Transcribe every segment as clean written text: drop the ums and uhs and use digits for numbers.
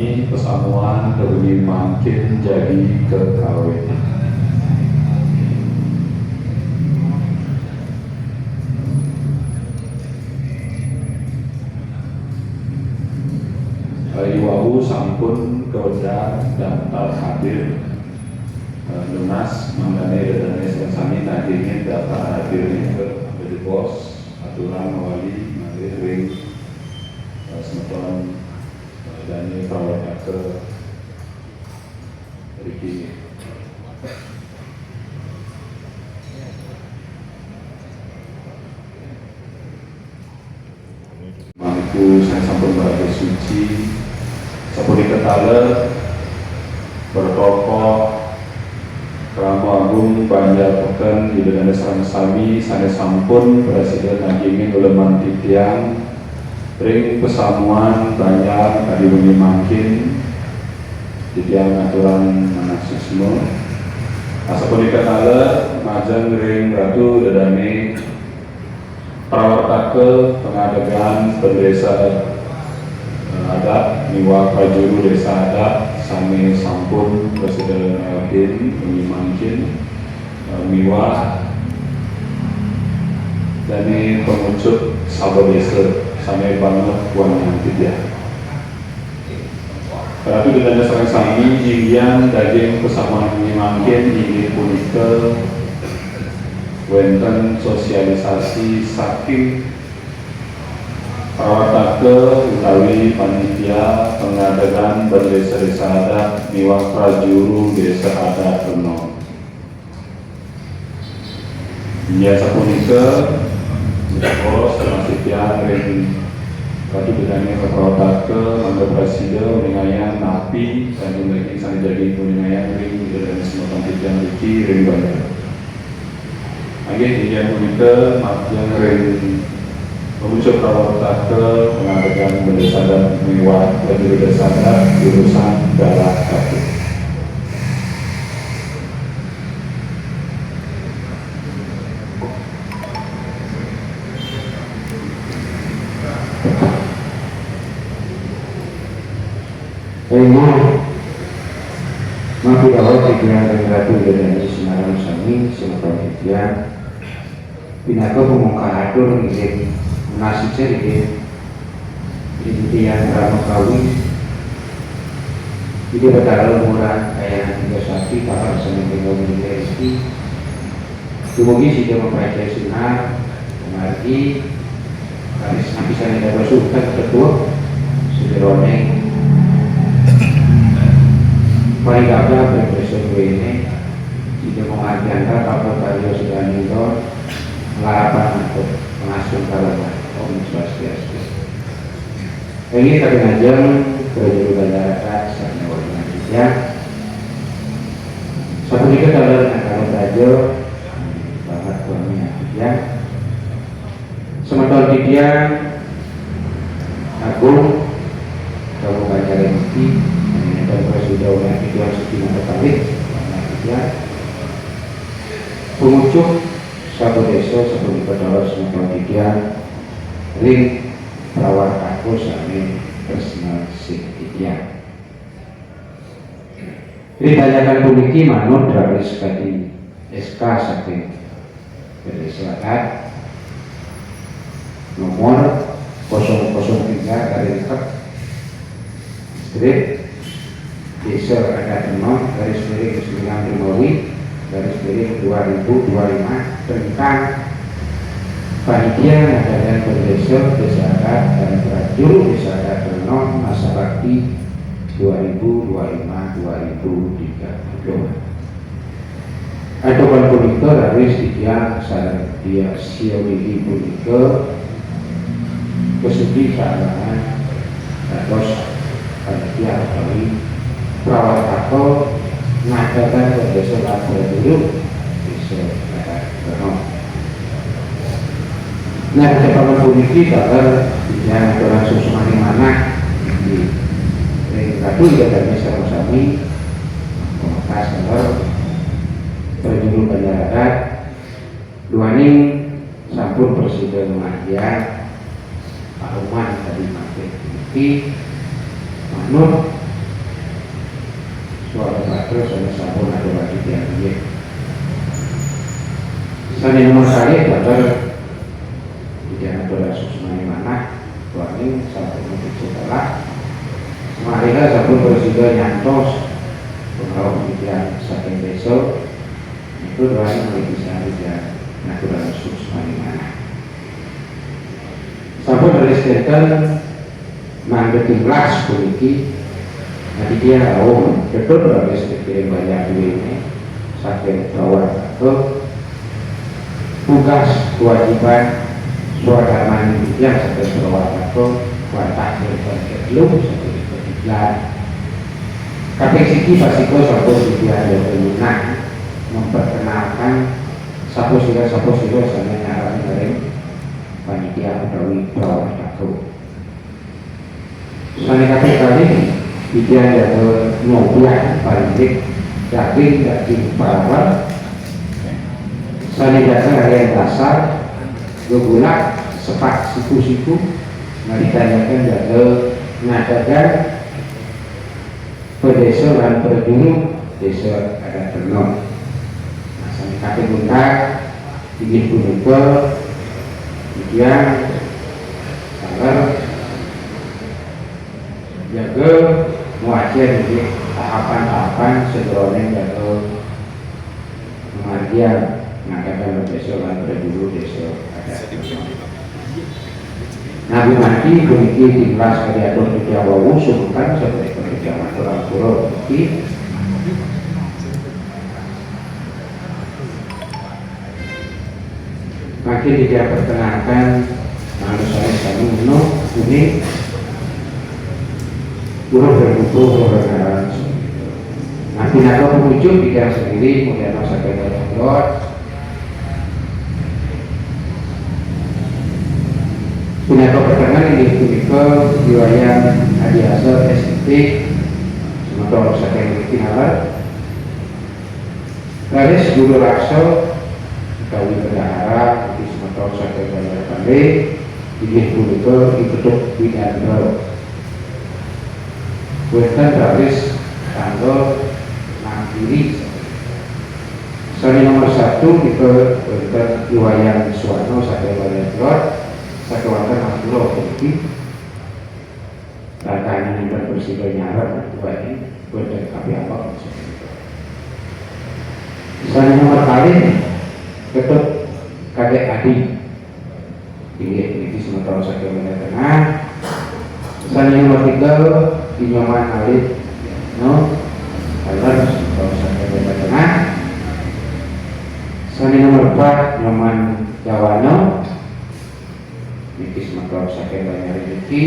Ini pesamuan lebih makin jadi kekawin. Iwawu sampun keodar daftar hadir lunas mengenai dana sami tadi ingin daftar hadir ke dari bos aturan wali nanti ring semeton dan perawat ke Riki. Mampu saya sampun berada suci Sapuri Ketala bertokoh Ramo Agung Banjar Peken di Dana Sami saya sampun Presiden Nagingin Uleman Titiang ring pesamuan banyak tadi bunyi makin Titiang aturan anarkisme Sapuri Ketala majang ring Ratu Dadane Prawartake pengadegan pendesa adat miwa prajuru desa adat sami sampun Presiden Elvin mengimangkin miwa dani pengucut sahabat desa sami banget wanang tidak. Karena itu dengan dasar sami jinggian daging pesamuan mengimangkin ini punika wenten sosialisasi saking Perawatake utawi panitia pengadakan berdesa-desa adat miwah prajuru desa adat Reno. Biasa punika bos termasuk yang ring kadu bedanya ke Perawatake mangga presiden mengayan napi dan memiliki sang jadi mengayan ring dan semua panitia Riki ring banyak. Lagi dia punika yang ring memuncul Perawatake mengadakan berdesa dan miwah dan berdesa adat jurusan darah kaki. Ini mampu bahwa pikiran dan ratu dari Semarang Sami Semarang Pikiran pinaka pemungkahatur ngizin nasi cerita yang ramah kawi itu bertaruh murah kayak tiga sapi kapal sama tinggal di rezeki kemudian si dia mempercayai sunnah mengerti harus nabi saya dapat sultan ketua sederoneng paling gabah berpresiden ini tidak mengajarkan kapal karya sudah nilor melarapan untuk pengasuhan kalangan Om Swastiastu. Ini kami ngajeng ke juru bandara sarana warna juga. Satu juga kalau kalau belajar banget suaminya juga. Sementara dia Agung kamu baca rezeki dan presiden oleh tujuan sekian tertarik juga. Pengucuk satu desa sebelum berdoa semua tiga ring perawat aku sami personal signifikan. Ditanyakan puniki manut dari sekali SK saking Selatan nomor 003 garis strip desa ada Renon garis miring 9 Rimawi garis miring 2025 tentang panitia ngadakan berdesa desa adat dan prajuru desa adat Renon masa bakti 2025-2030. Aturan punika harus dikian saran dia siawili punika kesudi sarangan terus panitia kali perawat atau ngadakan berdesa prajuru desa adat Renon. Nah, kecepatan puniki kalau yang aturan susunan mana di Ratu juga dari sami Mas Kantor berjudul Bandarat Duaning sampun Presiden Madia Pak Uman tadi pakai puniki manut suara baterai sama sabun ada lagi dia. Sani nomor kali dapat tidak ada susmani mana tuanin satu menit setelah marilah sabun bersih nyantos kalau tidak saking besok itu doanya mulai bisa tidak natural susmani mana sabun dari sekitar manggeting las kuniki nanti dia betul dari sekitar banyak ini saking bawah atau tugas kewajiban suara mandi yang sebagai perawat atau watak belum seperti pertigaan. Kakek siki pasiko sapo siki ada pelunak memperkenalkan sapo siro sana nyarang dari panitia utawi perawat atau. Sana kakek kali dia ada ngobrol paling daging perawat. Sani dasar yang dasar gula sepak siku-siku ditanyakan jaga mengatakan pedesa dan pedulu desa ada ternom sani kaki gunta ini punuka kemudian agar jaga muajar di tahapan-tahapan sebelumnya jaga pengajian mengatakan desa dan berdulu desa ada. Nabi mati kunci di kelas kediatur di Jawa usulkan sebagai kerja orang pura di makin tidak perkenalkan manusia kami ini buruk berbuku berkenalan. Nabi nato pengunjung tidak sendiri kemudian masa kedua punya pertanyaan ini punika riwayat adiasa STP semoga saking kinalat laris guru raksa kawi bendahara di semoga saking bayar pandai ini punika ditutup widandro buatan laris tanggal 6 Juli sani nomor 1 itu buatan riwayat Suwarno saking bayar telur sekawasan Abdullah Turki ratanya yang bersihkan nyarap buat ini buat tapi apa misalnya nomor kali tetap kakek adik ini sementara sakit media tengah misalnya nomor 3 di nyaman alif no agar sementara sakit media tengah misalnya nomor 4 nyaman Jawano Nikis makhluk sakit banyak rezeki.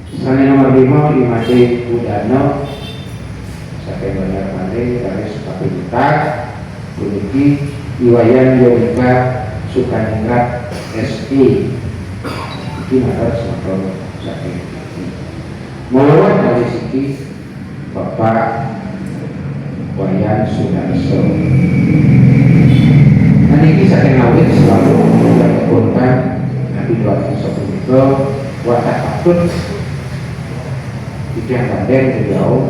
Misalnya nomor 5 Imade Budano sakit banyak pandai dari sepatu juta Buniki Iwayan Yonika Sukaningrat SI ini ada makhluk sakit mulai dari segi Bapak Wayan Sudarso. Nah ini sakit ngawit selalu melakukan di 2010 itu watak takut tidak banding jauh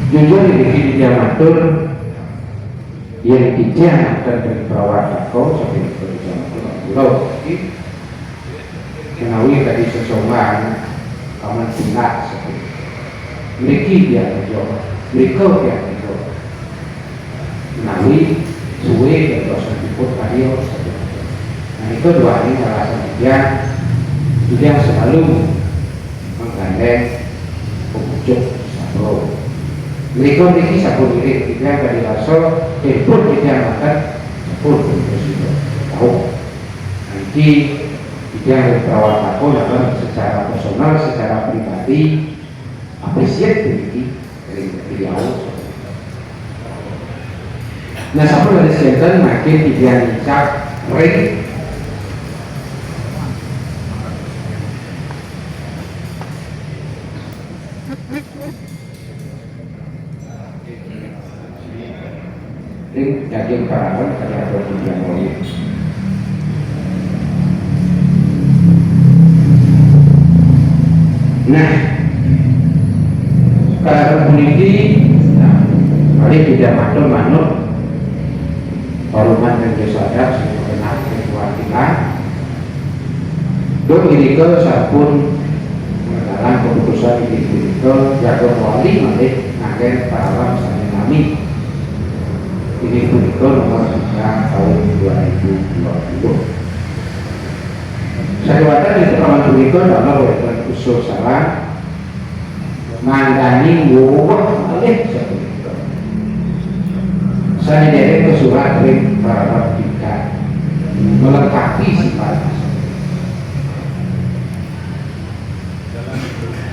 jujur di dia matur yang tidak dan dari perawat takut seperti itu di pulau kenawi tadi seseorang kamu tidak seperti mereka dia menjawab mereka dia menjawab kenawi suwe dan dosa ikut radio. Nah itu dua ini alasan dia selalu menggandeng pengunjung sabro. Mereka ini sabro diri dia dari rasul telepon dia makan sepuluh presiden tahu. Nanti dia perawat aku dalam secara personal, secara pribadi apresiat diri dari beliau. Nah, sabun dari sekitar makin tidak dicap ring daging parawan karena produk yang lain. Nah, Karena puniki, nah, kali tidak manut Paruman dan Desadak sebenarnya kewakilan. Dok ini ke sabun dalam keputusan ini ke jaga wali malik agen para misalnya kami ini ke nomor 3 tahun 2020. Saya katakan itu kalau begitu adalah usul salah mandani wawah malik saya dari ke surat dari para kita melengkapi sifat.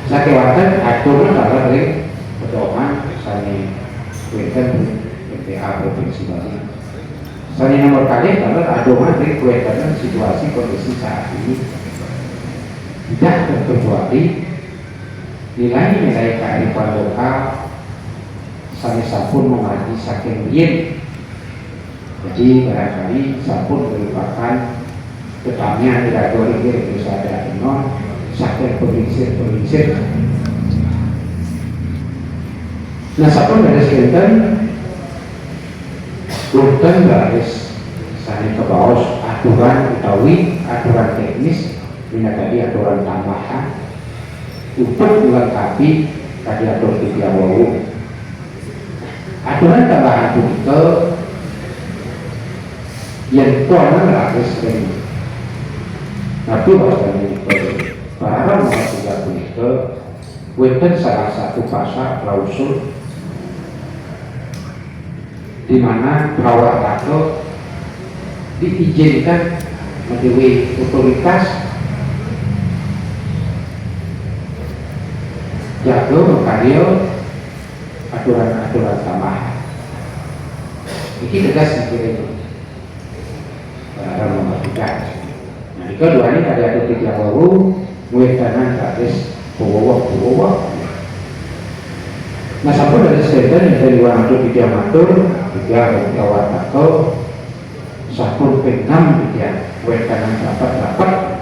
Saya katakan aturnya adalah dari pedoman saya kuetan PTA Provinsi Bali. Saya nomor kali adalah adoman dari kuetan situasi kondisi saat ini tidak terkecuali nilai-nilai kearifan lokal. Saya sampun mengaji saking yin, jadi barangkali sampun merupakan ketamnya tidak boleh bisa ada non saking penginsir. Nah sampun dari sekitar Punten garis saya ke bawah aturan utawi aturan teknis ini tadi aturan tambahan untuk melengkapi tadi atur tiga wawu. Aturan tambahan itu yang tuan garis ini. Tapi bahasanya itu para nomor 30 itu wonten salah satu pasal klausul di mana perawat tato diizinkan menjadi otoritas jago mengkario aturan-aturan tambahan. Ini tegas sekiranya dalam memastikan. Nah, kedua ini ada aturan tiga wawu, muetanan gratis bawa. Nah, sampai dari sekitar yang dari waktu tiga matur, tiga awal atau satu penam tiga muetanan dapat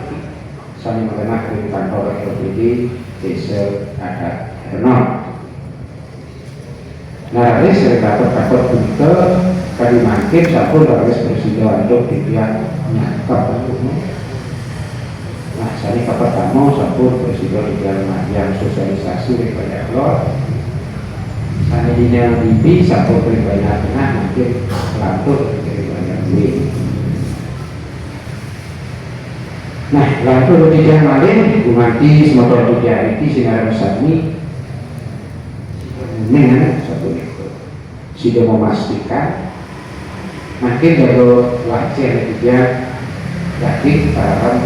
saling mengenal di kantor LPD desa ada Hernon. Nah, ini saya dapat kita kali makin satu dari presiden untuk tidak nyakap. Nah, saya kapan kamu satu presiden yang sosialisasi di banyak luar. Saya di dalam TV satu banyak tengah mungkin lantur dari banyak duit. Nah, lantur tidak malin, bumati semoga tidak itu sinar besarni. Dengan satu itu sudah memastikan makin kalau wajar juga yakin para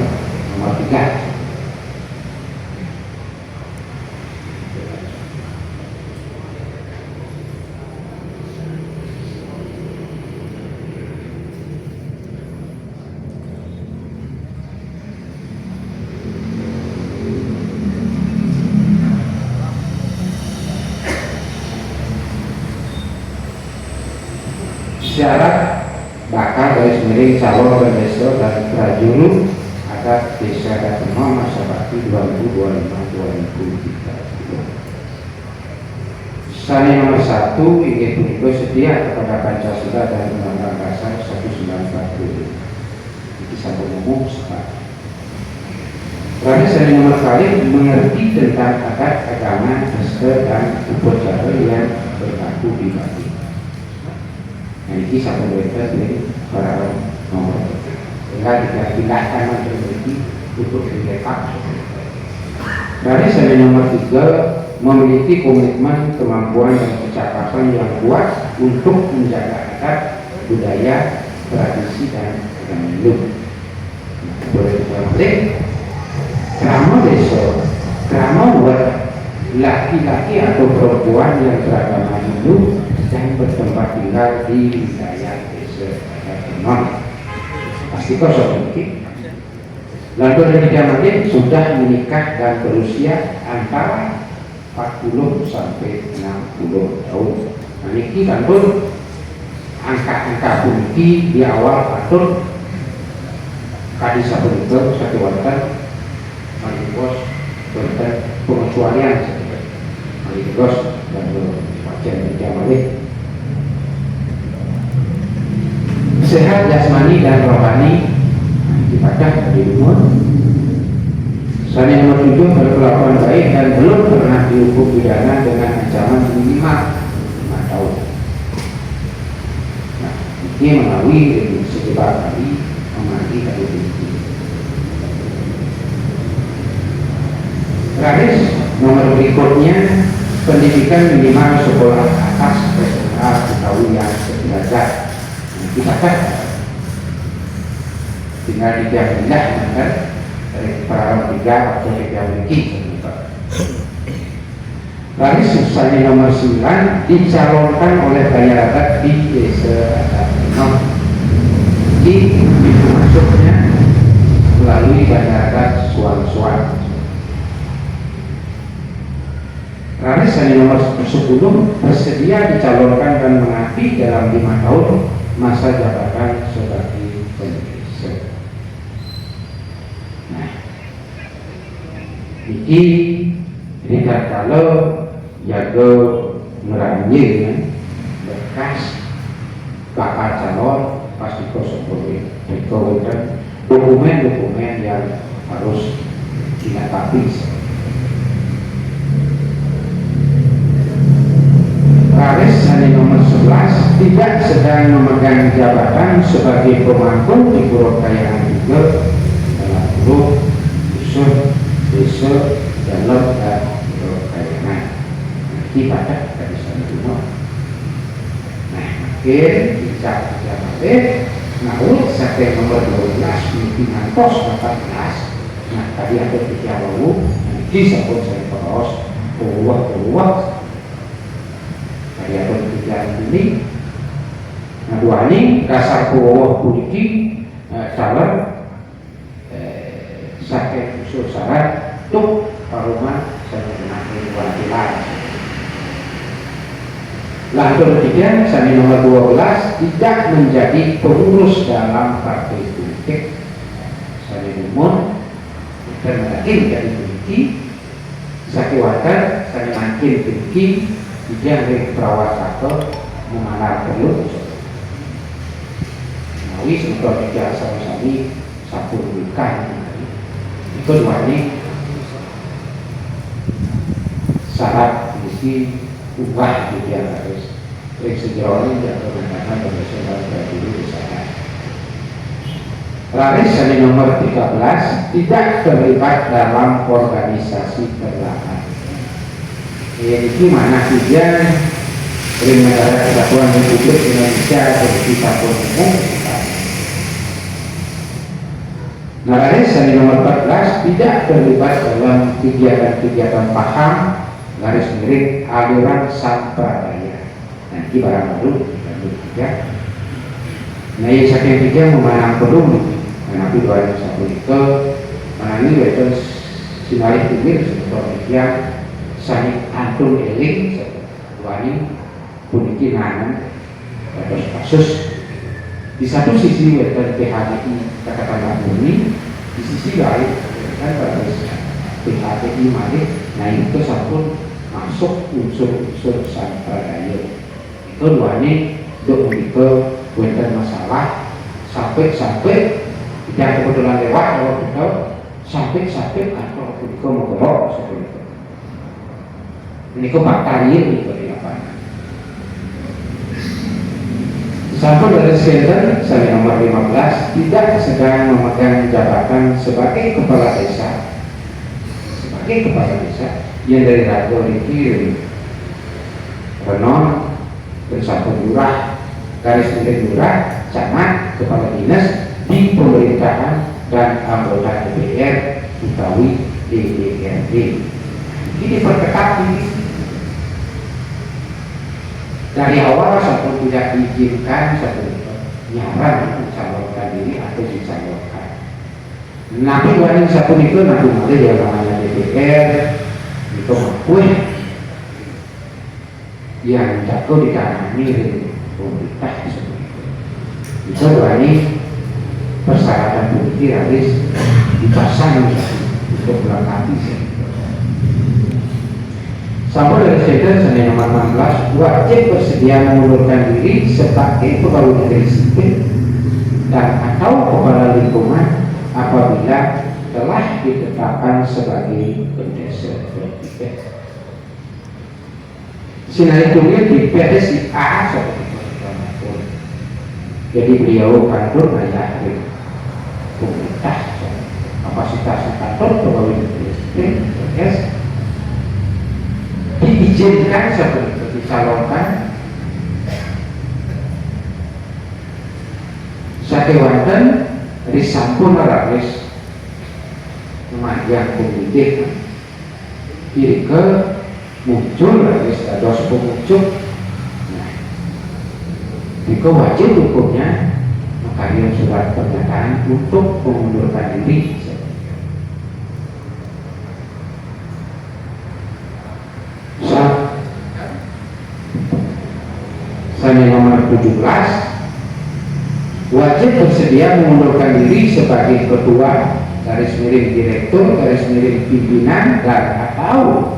nomor 3. Syarat bakal dari semiring calon dan desa dan prajurut agar desa dan semua masa bakti 2025-2030. Saya nomor 1 ingin menikah setia kepada Pancasila dan Undang-Undang Dasar 1945. Ini satu umum sepakat. Karena saya nomor kali mengerti tentang adat agama, desa dan upacara yang berlaku di Bali. Nah, ini satu mereka dari para nomor tinggal dipindahkan memiliki untuk diletak. Dari saya nomor 3 memiliki komitmen, kemampuan dan kecakapan yang kuat untuk menjaga adat, budaya, tradisi dan agama Hindu. Boleh kita balik krama desa, krama buat laki-laki atau perempuan yang beragama Hindu dan bertempat tinggal di wilayah desa Hernon. Pasti kau sedikit. Lalu dari Jamadin sudah menikah dan berusia antara 40 sampai 60 tahun. Nah, ini kan pun angka-angka bukti di awal atur kadis satu itu satu wanita manipos pengecualian. terus dan bagian tiga balik. Sehat jasmani dan rohani ibadah dari umur. Sani nomor 7 berkelakuan baik dan belum pernah dihukum pidana dengan ancaman minimal 5 tahun. Nah, ini melalui sejumlah kali memiliki kredit tinggi. Terakhir, nomor berikutnya pendidikan minimal sekolah atas SMA atau yang sederajat. Kita kan tinggal pindah kan dari para 3 atau 3 lagi. Lalu susahnya nomor 9 dicalonkan oleh masyarakat di desa Adat di pintu masuknya melalui masyarakat suan-suan. Lalu nomor 10 bersedia dicalonkan dan mengabdi dalam 5 tahun masa jabatan sebagai pendesa. Nah, ini kalau jago merangin bekas bakal calon pasti kosong dan dokumen-dokumen yang harus dilengkapi. Raris hanya nomor 11 tidak sedang memegang jabatan sebagai pemangku di Puro Kayaan juga dalam Puro, Usul, Desa, Dalam, dan Puro Kayaan. Nanti pada dari sana semua. Nah, makin dicap jabatan, namun sampai nomor 12 pimpinan pos 14. Nah, tadi ada 3 lalu, nanti sabun saya poros, uang. Ya kemudian ini, nah dua ini dasar pulau kuliki calon sakit usul syarat untuk paruman sebenarnya wakilan. Lalu ketiga, sani nomor 12 tidak menjadi pengurus dalam partai politik. Sani umum dan makin jadi kuliki, sakiwatan sani makin kuliki. Dia dari perawat atau mengenal perlu. Nawi sebetulnya tiga sama-sama satu bukan. Itu dua ini syarat isi ubah di dia harus. Sejauh ini tidak menggunakan profesional dari di sana. Laris yang nomor 13 tidak terlibat dalam organisasi berlaku. Ini mana tujuan Negara Kesatuan Republik Indonesia seperti Sabun Umum. Laris yang nomor 14 tidak terlibat dalam kegiatan-kegiatan paham garis miring aliran sampradaya. Nanti barang baru kita. Nah, yang sakit tiga memanang pedung, menapi 2001 itu menangi yaitu sinari tinggi seperti yang sani antum eling wani puniki nanan terus kasus di satu sisi weton PHTI katakanlah murni, di sisi lain kan pada PHTI malik, nah itu satu masuk unsur-unsur sampradaya itu wani untuk memikul weton masalah sampai tidak kebetulan lewat kalau kita sampai atau kita mau berok seperti itu. Ini kok bakteri ini di lapangan. Sampai dari sekitar saya nomor 15 tidak sedang memegang jabatan sebagai kepala desa yang dari Rago Riki Renon dan satu lurah garis miring lurah camat kepala dinas di pemerintahan dan anggota DPR utawi DPRD. Ini perketat ini. Dari awal satu tidak diizinkan satu nyaran mencalonkan diri atau dicalonkan. Nabi wani satu itu nabi malih yang namanya DPR itu mengakui yang jatuh di tangan pemerintah seperti itu. Itu wani persyaratan politik harus dipasang untuk melengkapi. Sampai dari Sedan Senin nomor 16 wajib bersedia mengundurkan diri sebagai pegawai negeri sipil dan atau kepala lingkungan apabila telah ditetapkan sebagai pendesa bertiket. Sinai tulis di PSI A seperti itu. Jadi beliau kantor ayah pemerintah kapasitas kantor pegawai negeri sipil diizinkan seperti itu dicalonkan sakewanten dari sampun lapis yang politik kiri ke muncul lapis dados pemuncul. Nah, itu wajib hukumnya mengirim surat pernyataan untuk mengundurkan diri. Senin nomor 17 wajib bersedia mengundurkan diri sebagai ketua garis miring direktur garis miring pimpinan dan atau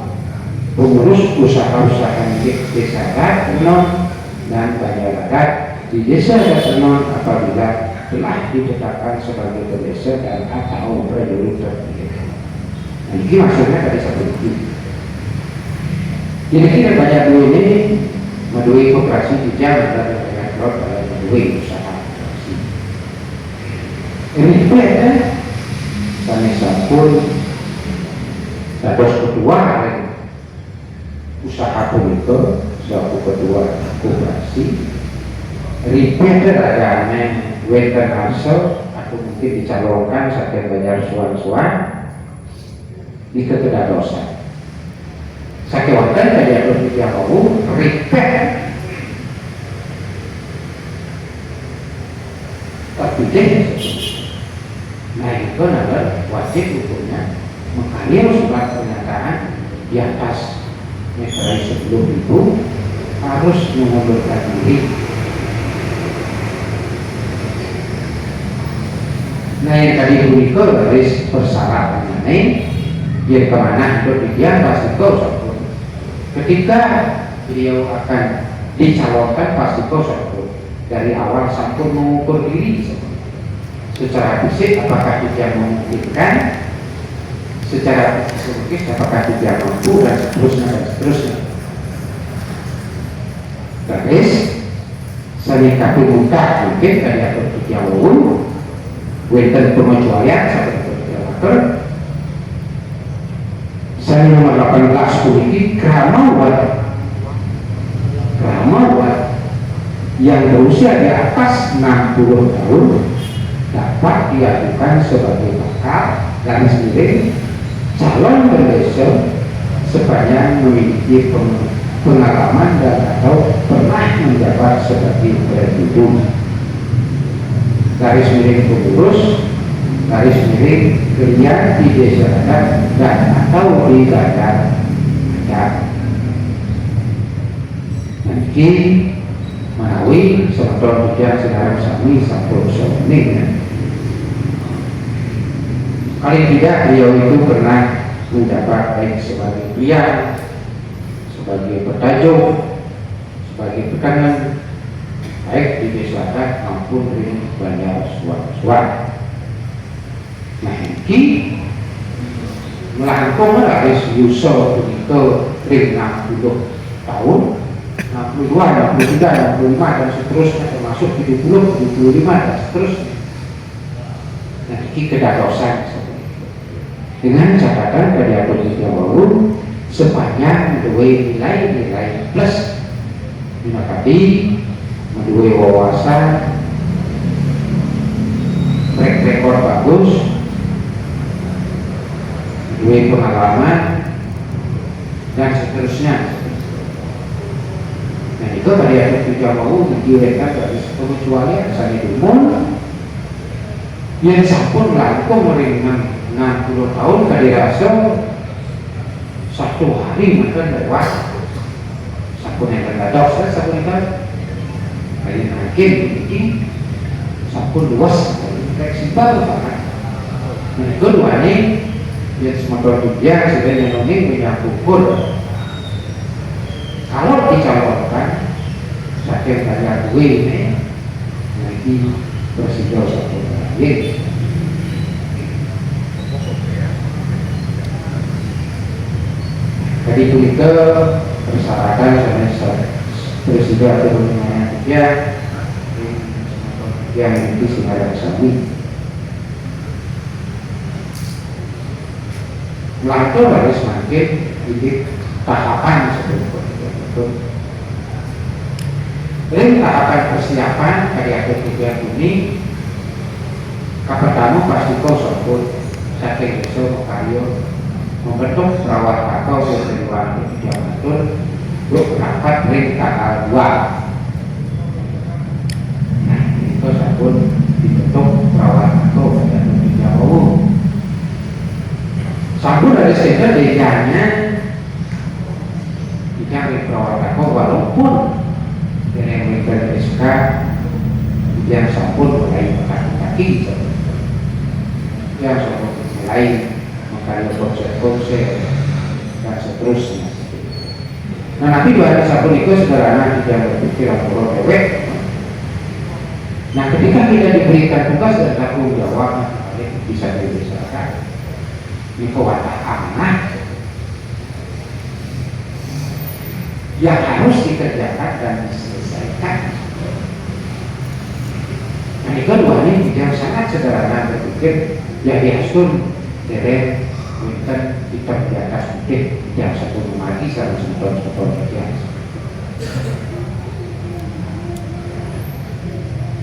pengurus usaha-usaha milik desa non dan Banjarbarat di desa non apabila telah ditetapkan sebagai pendesa dan atau prajurit terpilih. Nah, ini maksudnya tadi seperti itu. Jadi kita banyak dulu ini melalui koperasi hijau dan banyak lot melalui usaha koperasi. Ini beda. Kami sampun dados ketua usaha politik, selaku ketua koperasi. Ribet agaknya wenten hasil atau mungkin dicalonkan saking banyak suan-suan di ketedadosan. Sakewanten tadi aku tidak mau ribet, tapi deh, nah itu adalah wajib hukumnya mengalir surat pernyataan di atas meterai sebelum itu harus mengundurkan diri. Nah yang tadi berikut garis persyaratan ini dia kemana untuk dia pasti kau. Ketika beliau akan dicalonkan pasti kosong dari awal sampun mengukur diri secara fisik apakah dia memungkinkan, secara psikologis apakah dia mampu dan seterusnya. Terus sanikapi muka mungkin dari atur kejauhan wenten pengecualian seperti itu. Saya nomor 18 ini kramawat yang berusia di atas 60 tahun dapat diajukan sebagai bakal garis miring calon pendesa sepanjang memiliki pengalaman dan atau pernah menjabat sebagai presidium garis miring pengurus garis miring kerja di desa adat dan atau di badan adat. Nanti menawi sebetulnya hujan sekarang sami sampul soalnya. Kali tidak beliau itu pernah mendapat baik sebagai pria, sebagai petajung, sebagai pedagang baik di desa adat maupun di banyak suara. Nah ini melangkung harus Yusuf begitu 60 tahun 62, 63, 65 dan seterusnya termasuk 70, 75 dan seterusnya. Nah ini kedadosan dengan catatan dari Abu Jawab sepanjang nilai-nilai plus tadi menduwe wawasan track record bagus duwe pengalaman dan seterusnya. Nah itu tadi ada juga mau dikirimkan dari pengecualian misalnya umum yang sampun langkung meringan 60 tahun kali rasa satu hari makan lewat sampun yang terdadak sampun yang kali makin ini sampun luas fleksibel banget. Nah kedua ini yang semoga dia sebenarnya ini punya ukur Kalau dicalonkan saking banyak duit ini nanti presiden satu lagi. Jadi itu persyaratan sama presiden atau pemilihannya yang itu sebenarnya sami. Lantur harus semakin di tahapan seperti itu. Ini tahapan persiapan karya ketiga ini. Pertama pasti kau sebut saking besok karyo membentuk perawat atau keseluruhan tidak betul untuk rapat ring tanggal 2. Nah itu sabun dibentuk perawat atau dan tidak umum. Sabun dari sehingga desanya tidak ring perawat atau walaupun yang memiliki SK yang sabun mulai kaki-kaki yang sabun mulai makanya konsep dan seterusnya. Nah nanti dua sabun itu sederhana tidak berpikir atau dewek. Nah ketika kita diberikan tugas dan tanggung jawab bisa dibesarkan ini kewatan amanah yang harus dikerjakan dan diselesaikan. Nah itu dua ini yang sangat sederhana berpikir yang diasun dari Winten kita di atas mungkin tidak satu mati sama setor biasa.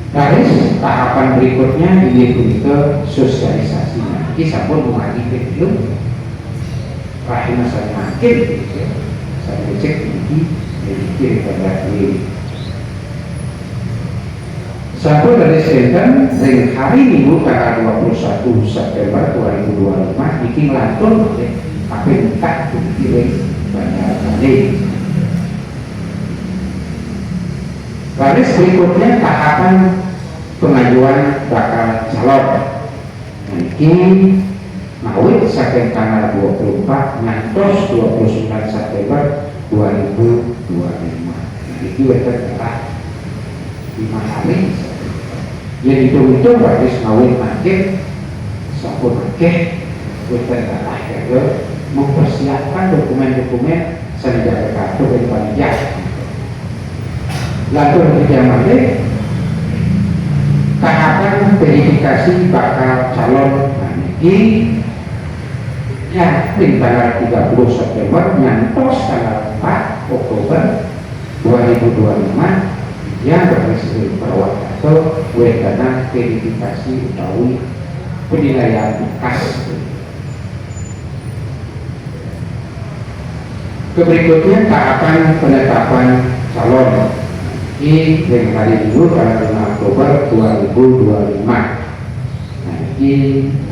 Garis tahapan berikutnya ini ke sosialisasi. Nanti sabun mati belum rahimah saya makin saya cek tinggi dari pada ini. Sabun dari Senten ring hari Minggu tanggal 21 September 2025 bikin lantur tapi entah dikirim banyak kali. Garis berikutnya tahapan pengajuan bakal calon. Ini mawit saking tanggal 24 ngantos 29 September 2025. Ini adalah 5 hari. Yang itu harus ngawin makin sabun makin kita adalah mempersiapkan dokumen-dokumen sanjaya kartu dari panitia. Lalu kerja makin tahapan verifikasi bakal calon ini ya tanggal 30 September nyantos tanggal 4 Oktober 2025 yang berhasil perawat atau wetana verifikasi utawi penilaian kas. Berikutnya tahapan penetapan calon ini yang hari Minggu tanggal 5 Oktober 2025. Nah ini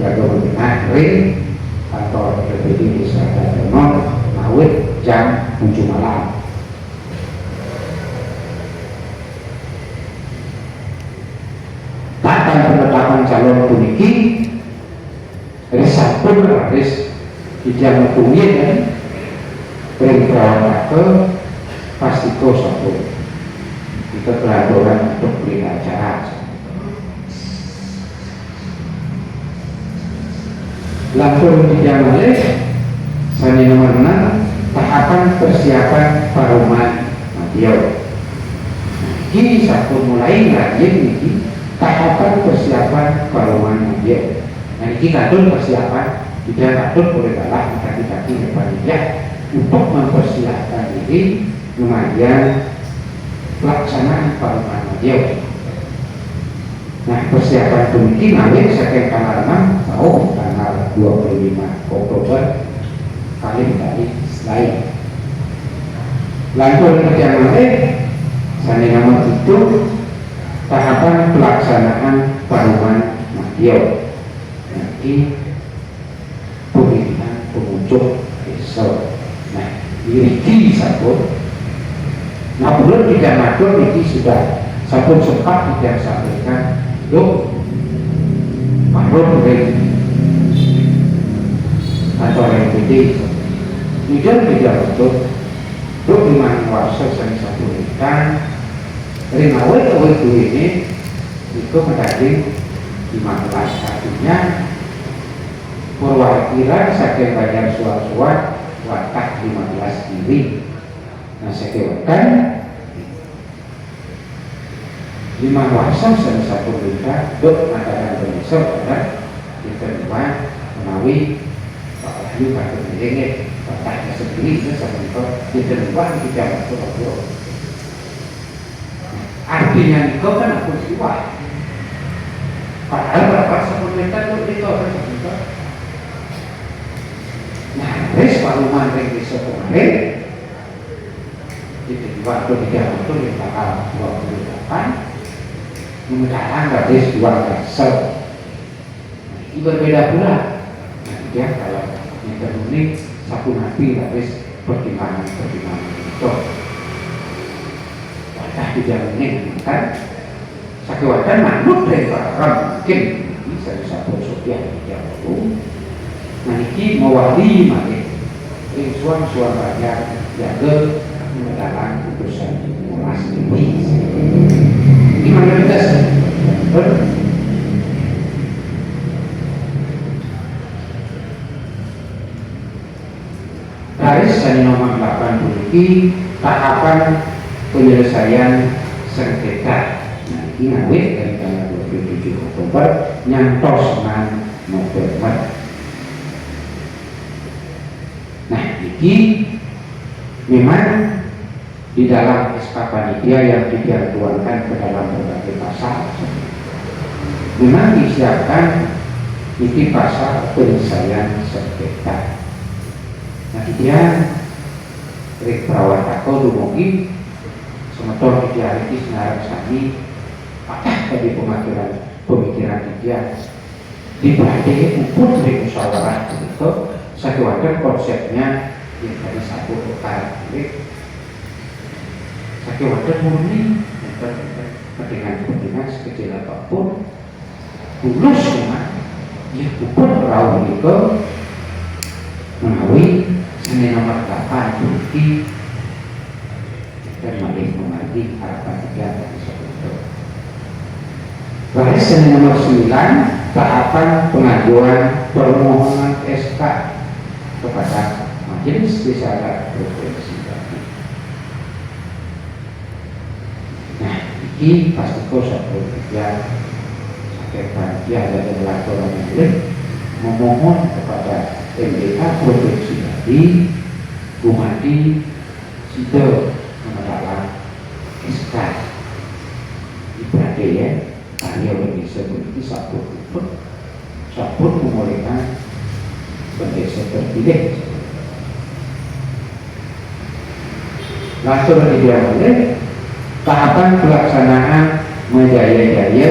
jaga benar ring atau DPD Wisata Denon Mawit jam 7 malam. Penetapan calon puniki resapun harus tidak mempunyai dan perawat ke pasti kau satu kita peraturan untuk beri acara. Langsung tidak boleh sani nomor 6 tahapan persiapan paruman Madiau. Ini satu mulai rajin ini tahapan persiapan paruman Madiau. Nah ini kadun persiapan tidak kadun boleh kalah kaki-kaki panitia untuk mempersiapkan diri lumayan pelaksanaan paruman Madiau. Nah persiapan demikian nanti sekian tanggal 6 tahun tanggal 25 Oktober kali selain lanjut kerja nanti sani nomor itu tahapan pelaksanaan paruman Madiau. Nanti pemilihan pengunjung besok. Nah ini satu. Nah belum tidak matur ini sudah satu sempat tidak sampaikan. Yuk, paruh ring atau RPD, tidak betul Duk liman warsa sani sapunikan ringawe itu ini itu menjadi 15 artinya perwakilan saking banyak suat-suat watak 15 diri. Nah sekewakan lima warsa sani sapunikan duk mengadakan penyesal pada diterima menawi Pak Wahyu Pak Menjengit wataknya sendiri itu sampai diterima di jalan itu. Artinya itu kan aku siwa. Padahal berapa sepuluhan itu kan itu. Nah, res paluman ring bisa kemarin. Itu waktu di jalan itu di tanggal 28 mengucapkan res 2 sel. Ini berbeda pula. Nah, dia kalau yang termunik sapu nabi res pertimbangan itu. Di jalan ini kan sakiwatan manut dari orang mungkin bisa satu dia jauh. Nah ini mewali mari suan banyak jaga dalam putusan mulas ini. Ini mayoritas garis sani nomor 8 ini tahapan penyelesaian sengketa. Nah, ini awet dari tanggal 27 Oktober nyantos dengan November. Nah, ini memang di dalam SK Panitia yang dituangkan ke dalam berbagai pasal memang disiapkan ini pasal penyelesaian sengketa. Nah, dia Rek perawat aku dumugi semeton idealitis ngarep sami apakah tadi pemikiran dia dibanding pun dari musyawarah itu saya khawatir konsepnya yang dari satu perkara ini saya khawatir murni kepentingan sekecil apapun tulus memang ya pun rawuh itu menawi ini nomor 8 bukti dan makin mengerti harapan tiga dari seperti baris ini nomor 9 tahapan pengajuan permohonan SK kepada Majelis Bicara Provinsi Bali. Nah ini pasti kau satu tiga sampai panitia ada laporan yang lain memohon kepada MDA Provinsi Bali Bumadi Sido mendalam SK ibadah ya karya Indonesia memiliki satu memulihkan pendesa terpilih langsung didiamkan tahapan pelaksanaan menjaya-jaya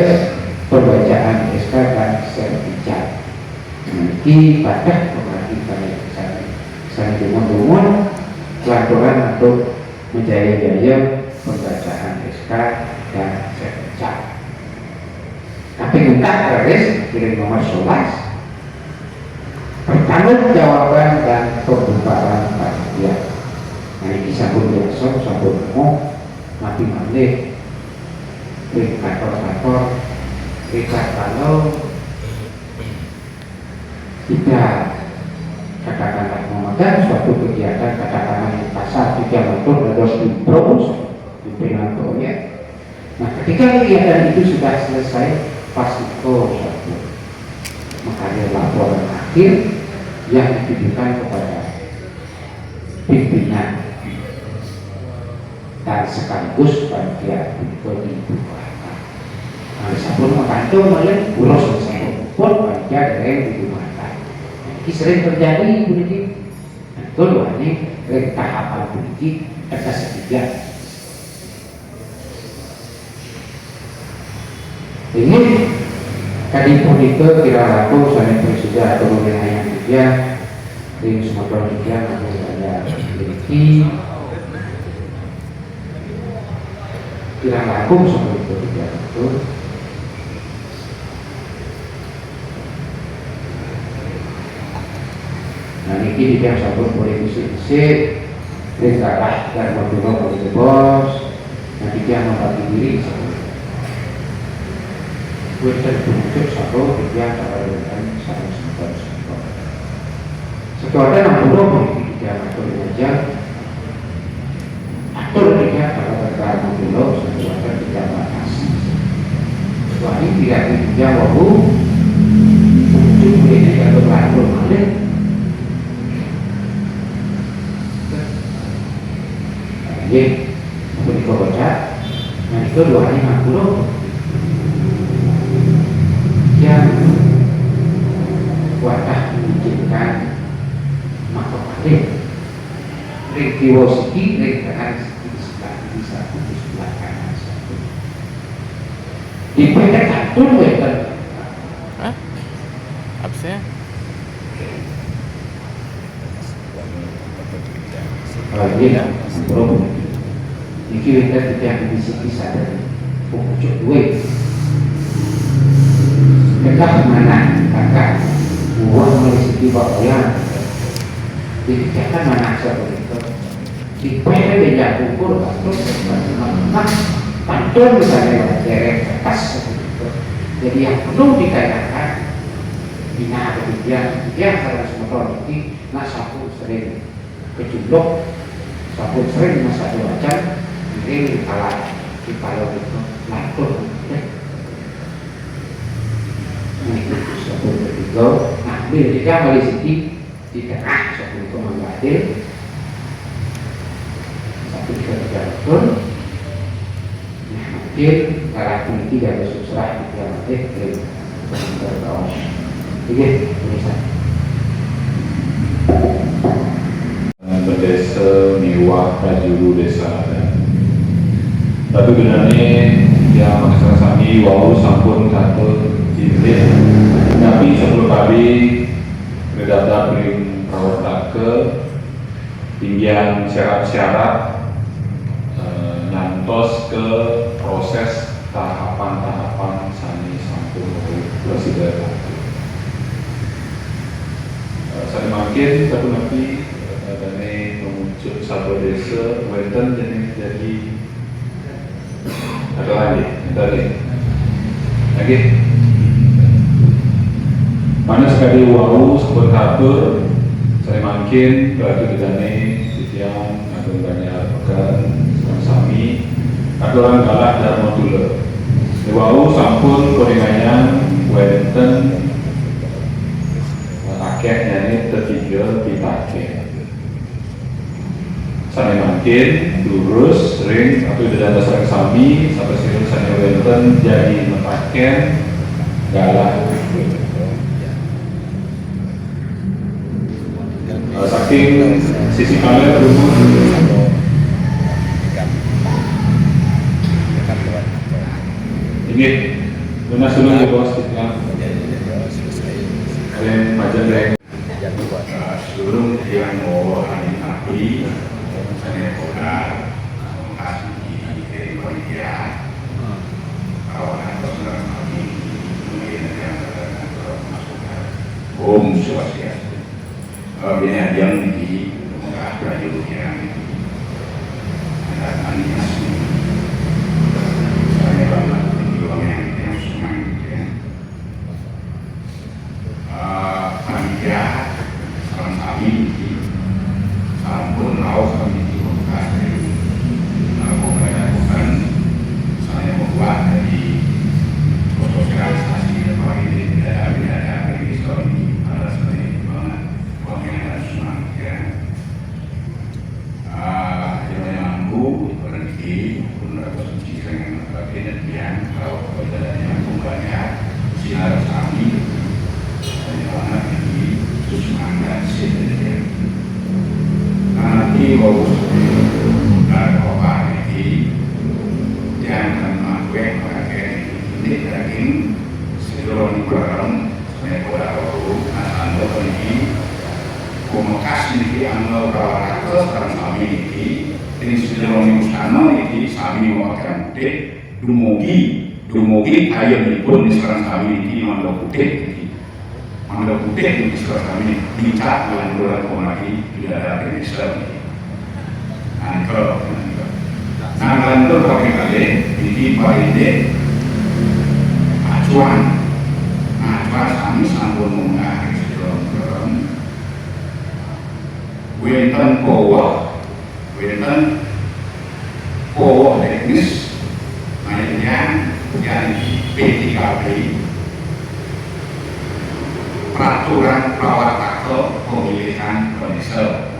pembacaan SK dan sertifikat memiliki pada saya dumon laporan untuk menjaya-jaya pembacaan SK dan sertifikat. Tapi enggak terus kirim nomor 11 pertanggungjawaban dan pembubaran panitia. Nah ini sabun biasa, sabun umum, mati malik, kantor-kantor, kalau tidak katakanlah memegang suatu kegiatan katakanlah di pasar 3 motor ada impros pimpinan proyek. Nah ketika kegiatan itu sudah selesai pasti satu makanya laporan akhir yang ditujukan kepada pimpinan dan sekaligus panitia itu dibubarkan. Nah sabun mengkantung oleh urus sabun pun panitia dari dibubarkan. Ini sering terjadi politik. Nah, itu ini tahapan politik atas ketiga. Ini tadi pun itu kira laku saya presiden atau wilayah dia di Sumatera Utara atau wilayah memiliki kira laku seperti itu tidak betul. Nah ini dia sabun boleh bisik Rizkalah dan Mabdullah Bos Bos nanti dia membagi diri gue terbentuk satu dia terbentuk sama setelah Mabdullah politik dia atur aja atur dia kalau terkait Mabdullah setelah tidak batas setelah ini tidak dijawab ujung ini kalau beratur balik Jadi, aku baca, nah itu 250 yang wadah mengizinkan makhluk ring kiwa siki, ring kanan siki di sebelah kiri satu, di sebelah kanan satu. Dipendek atur weten. Hah? Apa sih? Oh iya, bro. Iki weten tidak bisa dari pucuk duit. Dekat mana kakak uang melisiki bawayan. Dikatakan mana seperti itu. Dipendek dia ukur batuk, pantul misalnya derek atas seperti itu. Jadi yang perlu dikatakan bina kemudian dia harus motor ini nasapu sering kejuluk sapu sering masa 2 jam ini kalah di kalau itu lantur ini sapu ketiga nah bila dia balik sini di tengah sapu itu menggadil sapu ketiga betul nah mungkin kalau kunci dan susrah di dalam hati terbawa oke tulisan Desa Miwah Kajuru Desa tapi benarnya yang masyarakat kami wau sampun satu izin tapi sebelum kami berdata beri prawatake tinggian syarat-syarat nyantos ke proses tahapan-tahapan sani sampun presiden saya makin satu nanti dari memuncul satu desa weten jadi ada lagi mana sekali wau sebut katur saya makin berarti bedane titian agung banyak pekan sami aturan galak dan modular wau sampun koringayan weten akhirnya ini tertiga dipakai sana makin lurus ring atau di dalam dasar sami sampai sini sana wenten jadi memakai galak saking sisi kanan rumus ini benar sebelum di bawah sekitar dan macam lain sebelum yang mau hari nabi saya bodoh kasih dari panitia kawan saudara kami mungkin yang masukkan Swastiastu bina yang di Prajurit yang ada animasi saya banget di yang semuanya panitia sekarang kami di sampun lauk kami di lokasi bukan saya membuat dari sosialisasi bahwa ini tidak ada registrasi ada seperti banget uang yang harus semangat yang mampu berhenti pun ada posisi yang kinerjaan kalau perjalanannya banyak sinar kami banyak ini terus semangat sebenarnya nanti mau dan obat ini jangan memakai pakai ini daging sebelum kurang saya tahu anda ini komunikasi ini anda berawal sekarang kami ini sebelum sana ini kami akan dumugi ayam pun sekarang kami ini anda putih di sekolah kami dicat dengan bulan komadi tidak ada Islam Nah, kalau kali ini ini acuan, kami sampun mengenai sebelum Winten Powo teknis, yang P3P peraturan prawataka pemilihan Indonesia.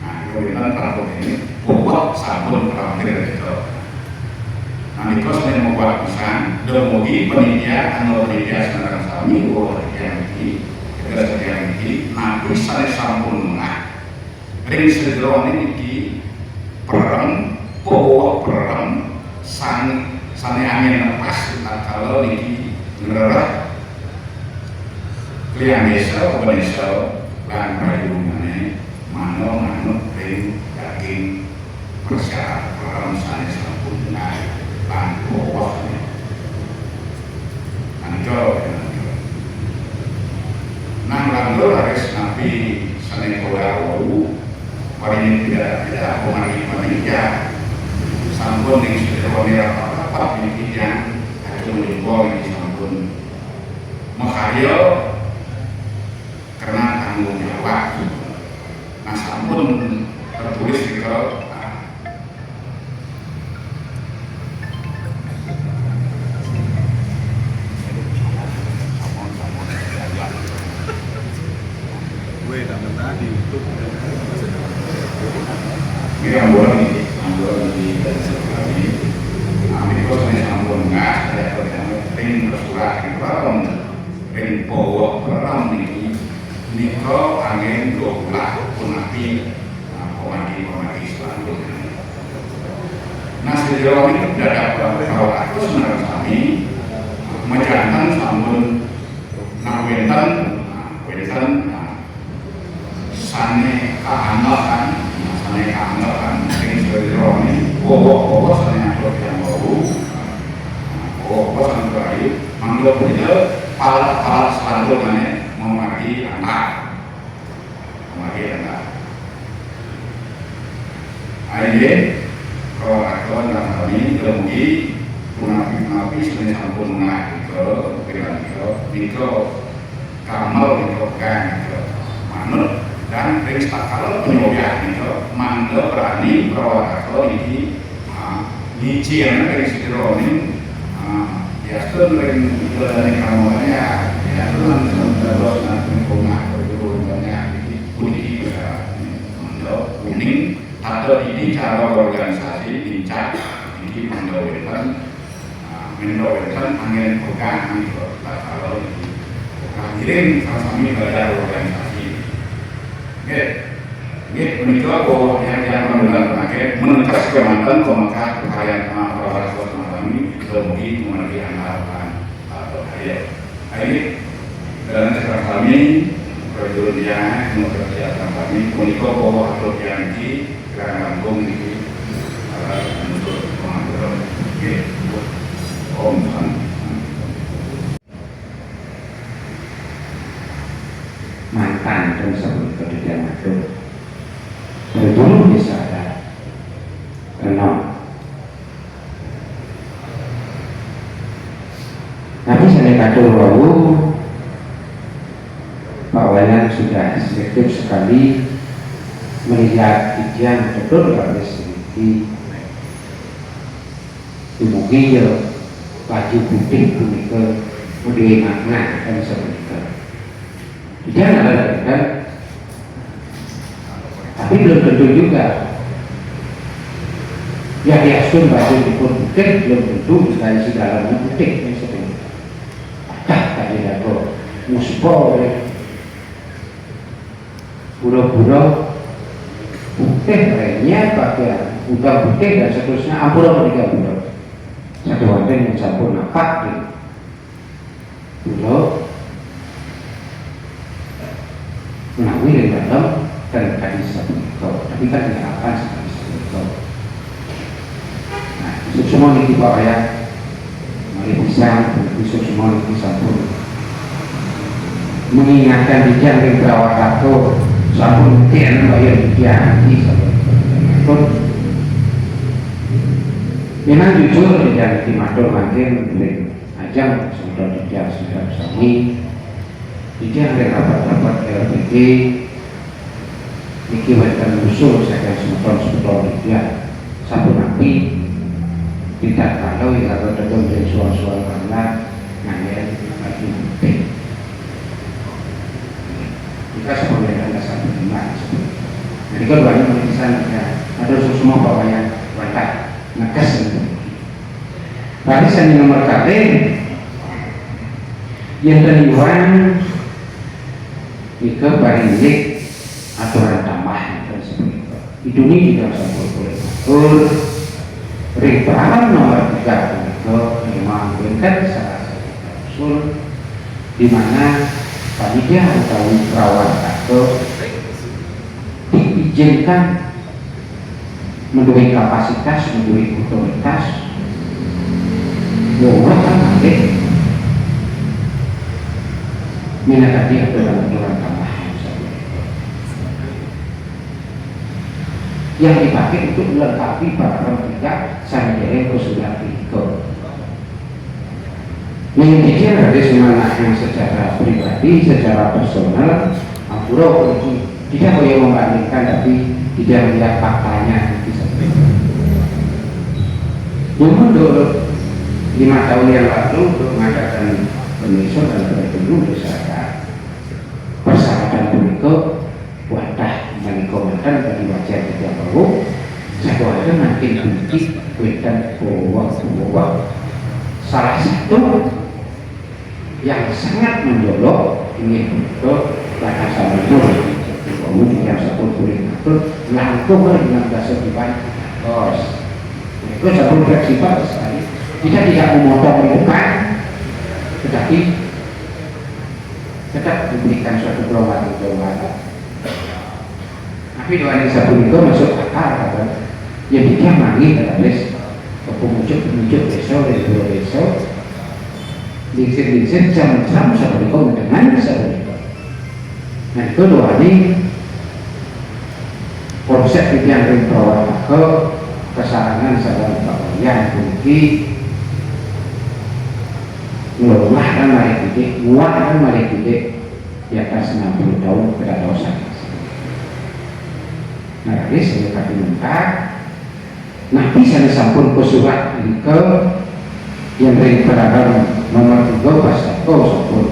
Nah, kemudian peraturan ini Powo sampun terakhir itu. Nah, itu saya membuat pesan demi penitia sekarang kami yang ini nanti saya sampun ring sejauh ini perang Powo perang sane angin lepas kalau ini ngerah kliang desa dan perhubungannya manut ring daging persyarat perang sane sampun dan Powo nang langgul harus nabi sane kodawu ini tidak pemanitia sampun yang sudah wanita apa yang ada menjempol ini sampun menghayo karena tanggung jawab. Nah, sampun tertulis di ini yang boleh di kami kalau saya sampun ada ring bersurat ring Powo perang ini kau angin 20 pun nabi komandi selanjutnya. Nah, sejauh ini tidak dapat kalau aku sebenarnya kami menjalankan sampun Winten sane keanggotan ini sejauh ini Powo sane yang baru Powo sane baru manggil punya pala selanjutnya memagi anak ini kalau aku dalam kami kemudian punapi sebenarnya sampun ke kamar manut dan ring stakal penyobyak mangga berani perawatako ini nyicil dari sejauh ini ya itu dari kamarnya ya itu terus nanti banyak kuning atau ini cara organisasi dicat ini mendoakan angin pegang kalau kirim kami belajar organisasi menikah bahwa yang menekas kemantan pemangkat kekayaan para kami kemudian memiliki harapan atau kaya ini dalam sekarang kami perjudian mempersiapkan kami menikah bahwa atau janji kerana kampung ini untuk mengatur Om mantan dan sebelum kemudian itu dulu bisa ada kenal. Tapi saya kata lalu Pak Wayan sudah selektif sekali melihat ujian betul dari segi dimungkin ya baju putih ke udah makna dan sebagainya. Ujian ada kan, tapi belum tentu juga. Ya biasun baju pun putih belum tentu dari si dalamnya putih dan sebagainya. Tadi ada musbol pura-pura putih lainnya pakaian udah putih dan seterusnya ampun tiga bulan satu wanita yang campur nampak di pulau menawi di dalam dan tadi satu ekor tapi kan diharapkan sekali satu ekor. Nah semua ini dibawa ya mari bisa semua ini sampun mengingatkan dijang yang berawat atau sampun tian bayar janji sampun Memang jujur tidak dimatur makin ajang sudah tidak sudah sami tidak ada rapat-rapat LPG niki wonten usul saya sebetulnya dia satu nabi tidak kalau yang ada dari soal-soal karena ngayal lagi penting kita sebagai anda satu iman jadi keduanya menulisan ada semua bahwa yang wanita ngegas tadi saya nomor kali yang terliwan jika barindik aturan tambahan itu ini juga sebut boleh atur rintangan nomor 3 itu memang berikan salah satu usul di mana panitia atau perawat atau diizinkan menduduki kapasitas, menduduki otoritas bahwa kan menghadapi aturan-aturan tambahan yang dipakai untuk melengkapi para pekerja sanjaya kesudah tiga yang dipikir dari semangat yang secara pribadi, secara personal Ampuro tidak boleh membandingkan tapi tidak melihat faktanya yang menurut 5 tahun yang lalu untuk mengadakan pemilihan dan bertemu masyarakat persyaratan berikut wadah dan komentar dari wajah tidak baru satu ada makin tinggi dan bawah salah satu yang sangat menjolok ingin untuk batasan itu kemudian yang satu boleh ngatur langsung dengan dasar dibanding itu satu fleksibel sekali kita tidak memotong di depan tetapi tetap diberikan suatu kelonggaran tapi doa yang satu itu masuk akal kata jadi dia manggil kata les pemuncuk besok lingsir jam-jam satu itu dengan satu itu nah itu doa ini konsep itu yang perawat ke kesarangan saudara yang memiliki nguatkan mari didik di atas 60 tahun pada dosa. Nah, ini saya kata minta nanti saya sampun ke surat ke yang dari peradaban nomor 3 pasako sampun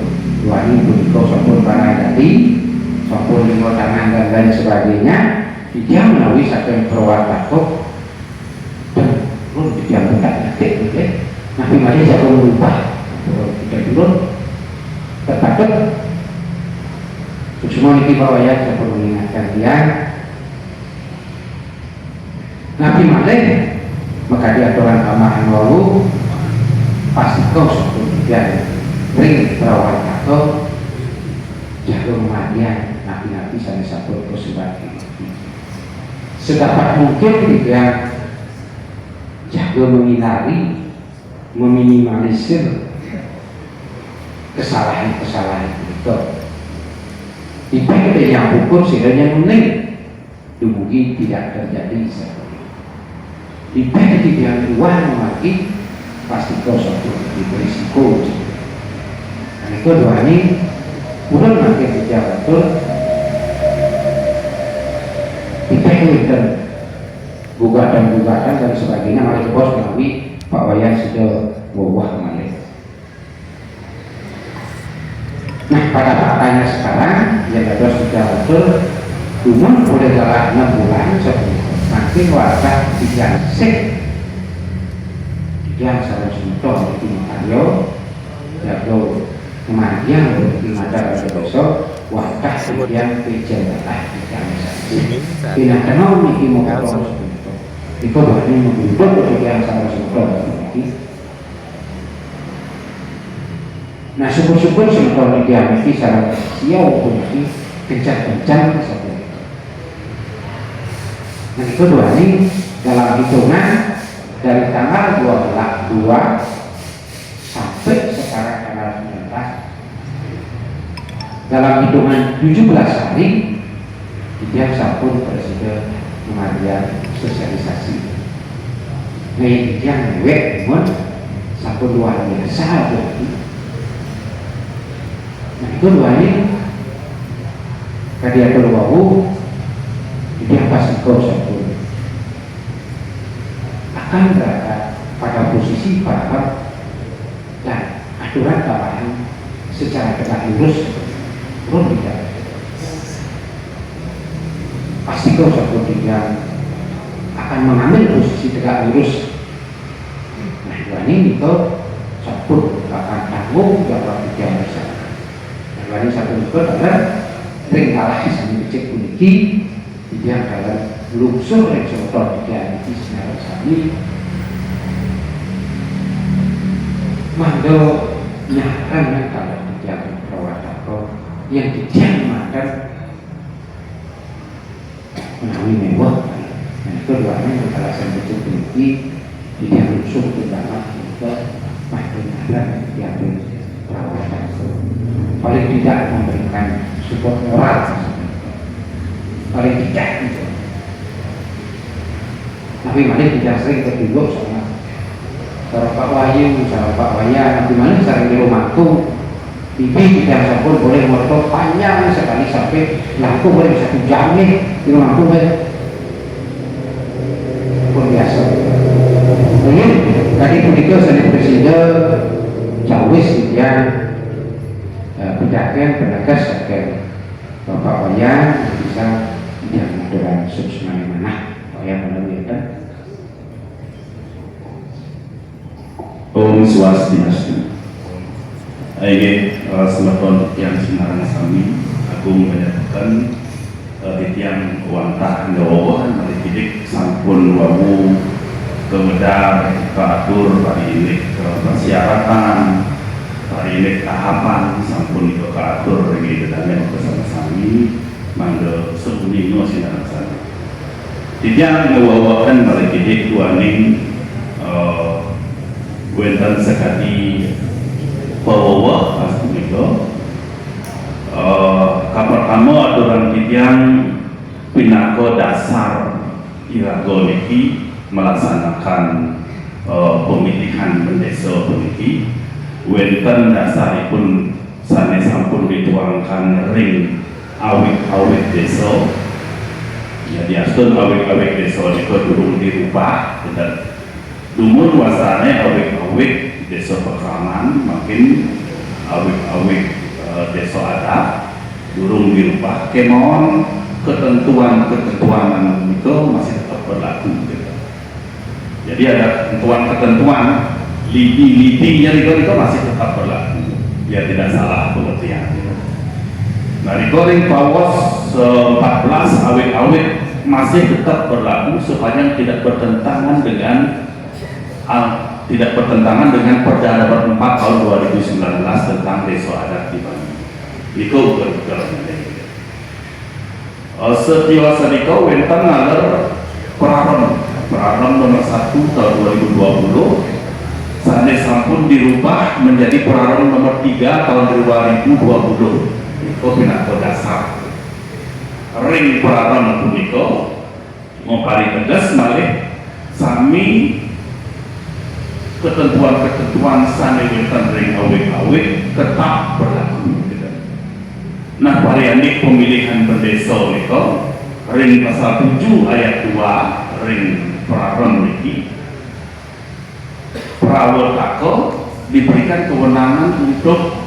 wani puniko sampun paradadi sampun linggo tangan dan lain sebagainya dia melalui satu yang perwataku dan dia tidak ngerti nanti mari saya merubah kita turun terpatut semua ini bahwa ya saya perlu mengingatkan dia Nabi Malik maka di aturan amahan wawu pasti kau suatu dia ring perawat atau jaga kematian nabi-nabi sana satu kesubat sedapat mungkin dia jaga menghindari meminimalisir kesalahan-kesalahan itu dipakai yang hukum sehingga mening dumugi tidak terjadi seperti itu dipakai yang luar lagi pasti kosong berisiko dan itu doa ini udah makin bicara betul dipakai dan gugatan dan sebagainya mari bos melalui Pak Wayan sudah wawah kembali. Nah pada faktanya sekarang yang ada sudah betul umum boleh dalam 6 bulan sebelum nanti warga dijansik yang salah contoh di Mario jatuh kematian di mata pada besok warga kemudian dijalankan tidak kenal mungkin mau potong itu berarti membentuk yang salah contoh nah syukur-syukur contoh di Amerika secara siau pun kencang-kencang seperti itu nah itu dua ini dalam hitungan dari tanggal 2 sampai sekarang tanggal 19 dalam hitungan 17 hari dia sampun presiden kematian sosialisasi yang mewek pun satu luar biasa berarti. Nah itu luarnya kadia keluahu dia pas kau satu akan berada pada posisi paham dan aturan kawanan secara tegak lurus pun tidak pasti kau satu dia akan mengambil posisi tegak lurus. Nah ini itu satu akan tanggung jawab dia bersama. Nah ini satu itu adalah ring kalah sambil cek kuniki dia dalam lungsur yang contoh dia di senarai sami mando nyaran kalau dia perawatako yang dia makan menawi mewah. Nah itu duanya alasan cek kuniki dia lungsur ke dalam juga makin nyaran yang perawatako paling tidak memberikan support moral paling tidak gitu. Tapi mana tidak sering tertidur sama cara Pak Wahyu, cara Pak Waya, nanti mana sering di rumahku TV tidak sabun boleh motor panjang sekali sampai lampu boleh 1 jam nih di rumahku pun biasa. Ini tadi begitu saya presiden jawis dia pedagang pedagang sebagai Bapak Waya bisa yang aturan subsmani mana Waya melalui kan. Om Swastiastu. Aige selaton yang sinarang sami aku menyatakan titiang wantah nyawahan dari tidik sampun wabu kemedar keatur hari ini persyaratan hari ini tahapan sampun itu keatur lagi dalamnya bersama sami mangga sebunyi sinarang sami titiang nyawahan dari tidik duaning wenten sekali pawawa pasti itu pertama aturan titiang pinako dasar irago niki melaksanakan pemilihan mendesa puniki wenten dasaripun sanes sampun dituangkan ring awik-awik desa jadi astun awik-awik desa niku durung dirubah dan dumun wasane awik-awik desa pekraman makin awik-awik desa adat durung dirubah kemauan ketentuan-ketentuan itu masih tetap berlaku gitu. Jadi ada ketentuan-ketentuan lidi-lidinya itu masih tetap berlaku ya tidak salah pengertian gitu. Nah recording pawas 14 awik-awik masih tetap berlaku sepanjang tidak bertentangan dengan Perda Nomor 4 tahun 2019 tentang desa adat di Bali. Itu ugal-ugalnya. Setiap sadika wenten ngaler Perarem nomor 1 tahun 2020 sanes sampun dirubah menjadi Perarem nomor 3 tahun 2020. Itu pinako dasar. Ring Perarem punika mopari tegas malih sami ketentuan-ketentuan sane wenten ring awik-awik tetap berlaku gitu. Nah varianik pemilihan pendesa niko ring pasal 7 ayat 2 ring Perarem niki prawetaka diberikan kewenangan untuk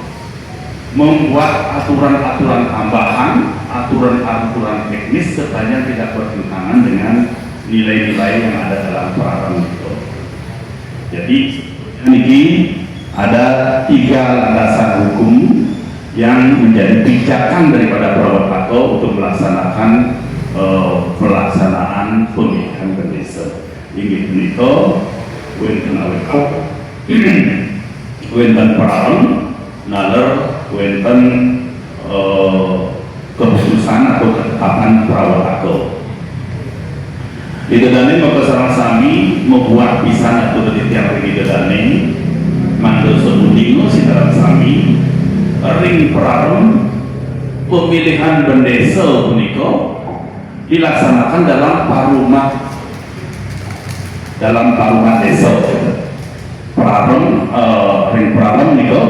membuat aturan-aturan tambahan, aturan-aturan teknis sepanjang tidak bertentangan dengan nilai-nilai yang ada dalam Perarem itu. Jadi ini ada 3 landasan hukum yang menjadi pijakan daripada Prawetaka untuk melaksanakan pelaksanaan pemilihan pendesa. Inggih punika wenten awik-awik, wenten Perarem, naler wenten keputusan atau ketetapan Prawetaka. Di dedane maka sareng sami membuat pisan atau titiang ring dedane mangga sebundingo sinarang sami ring Perarem pemilihan bendesa punika dilaksanakan dalam parumah dalam taruhan desa. Ring Prarem niko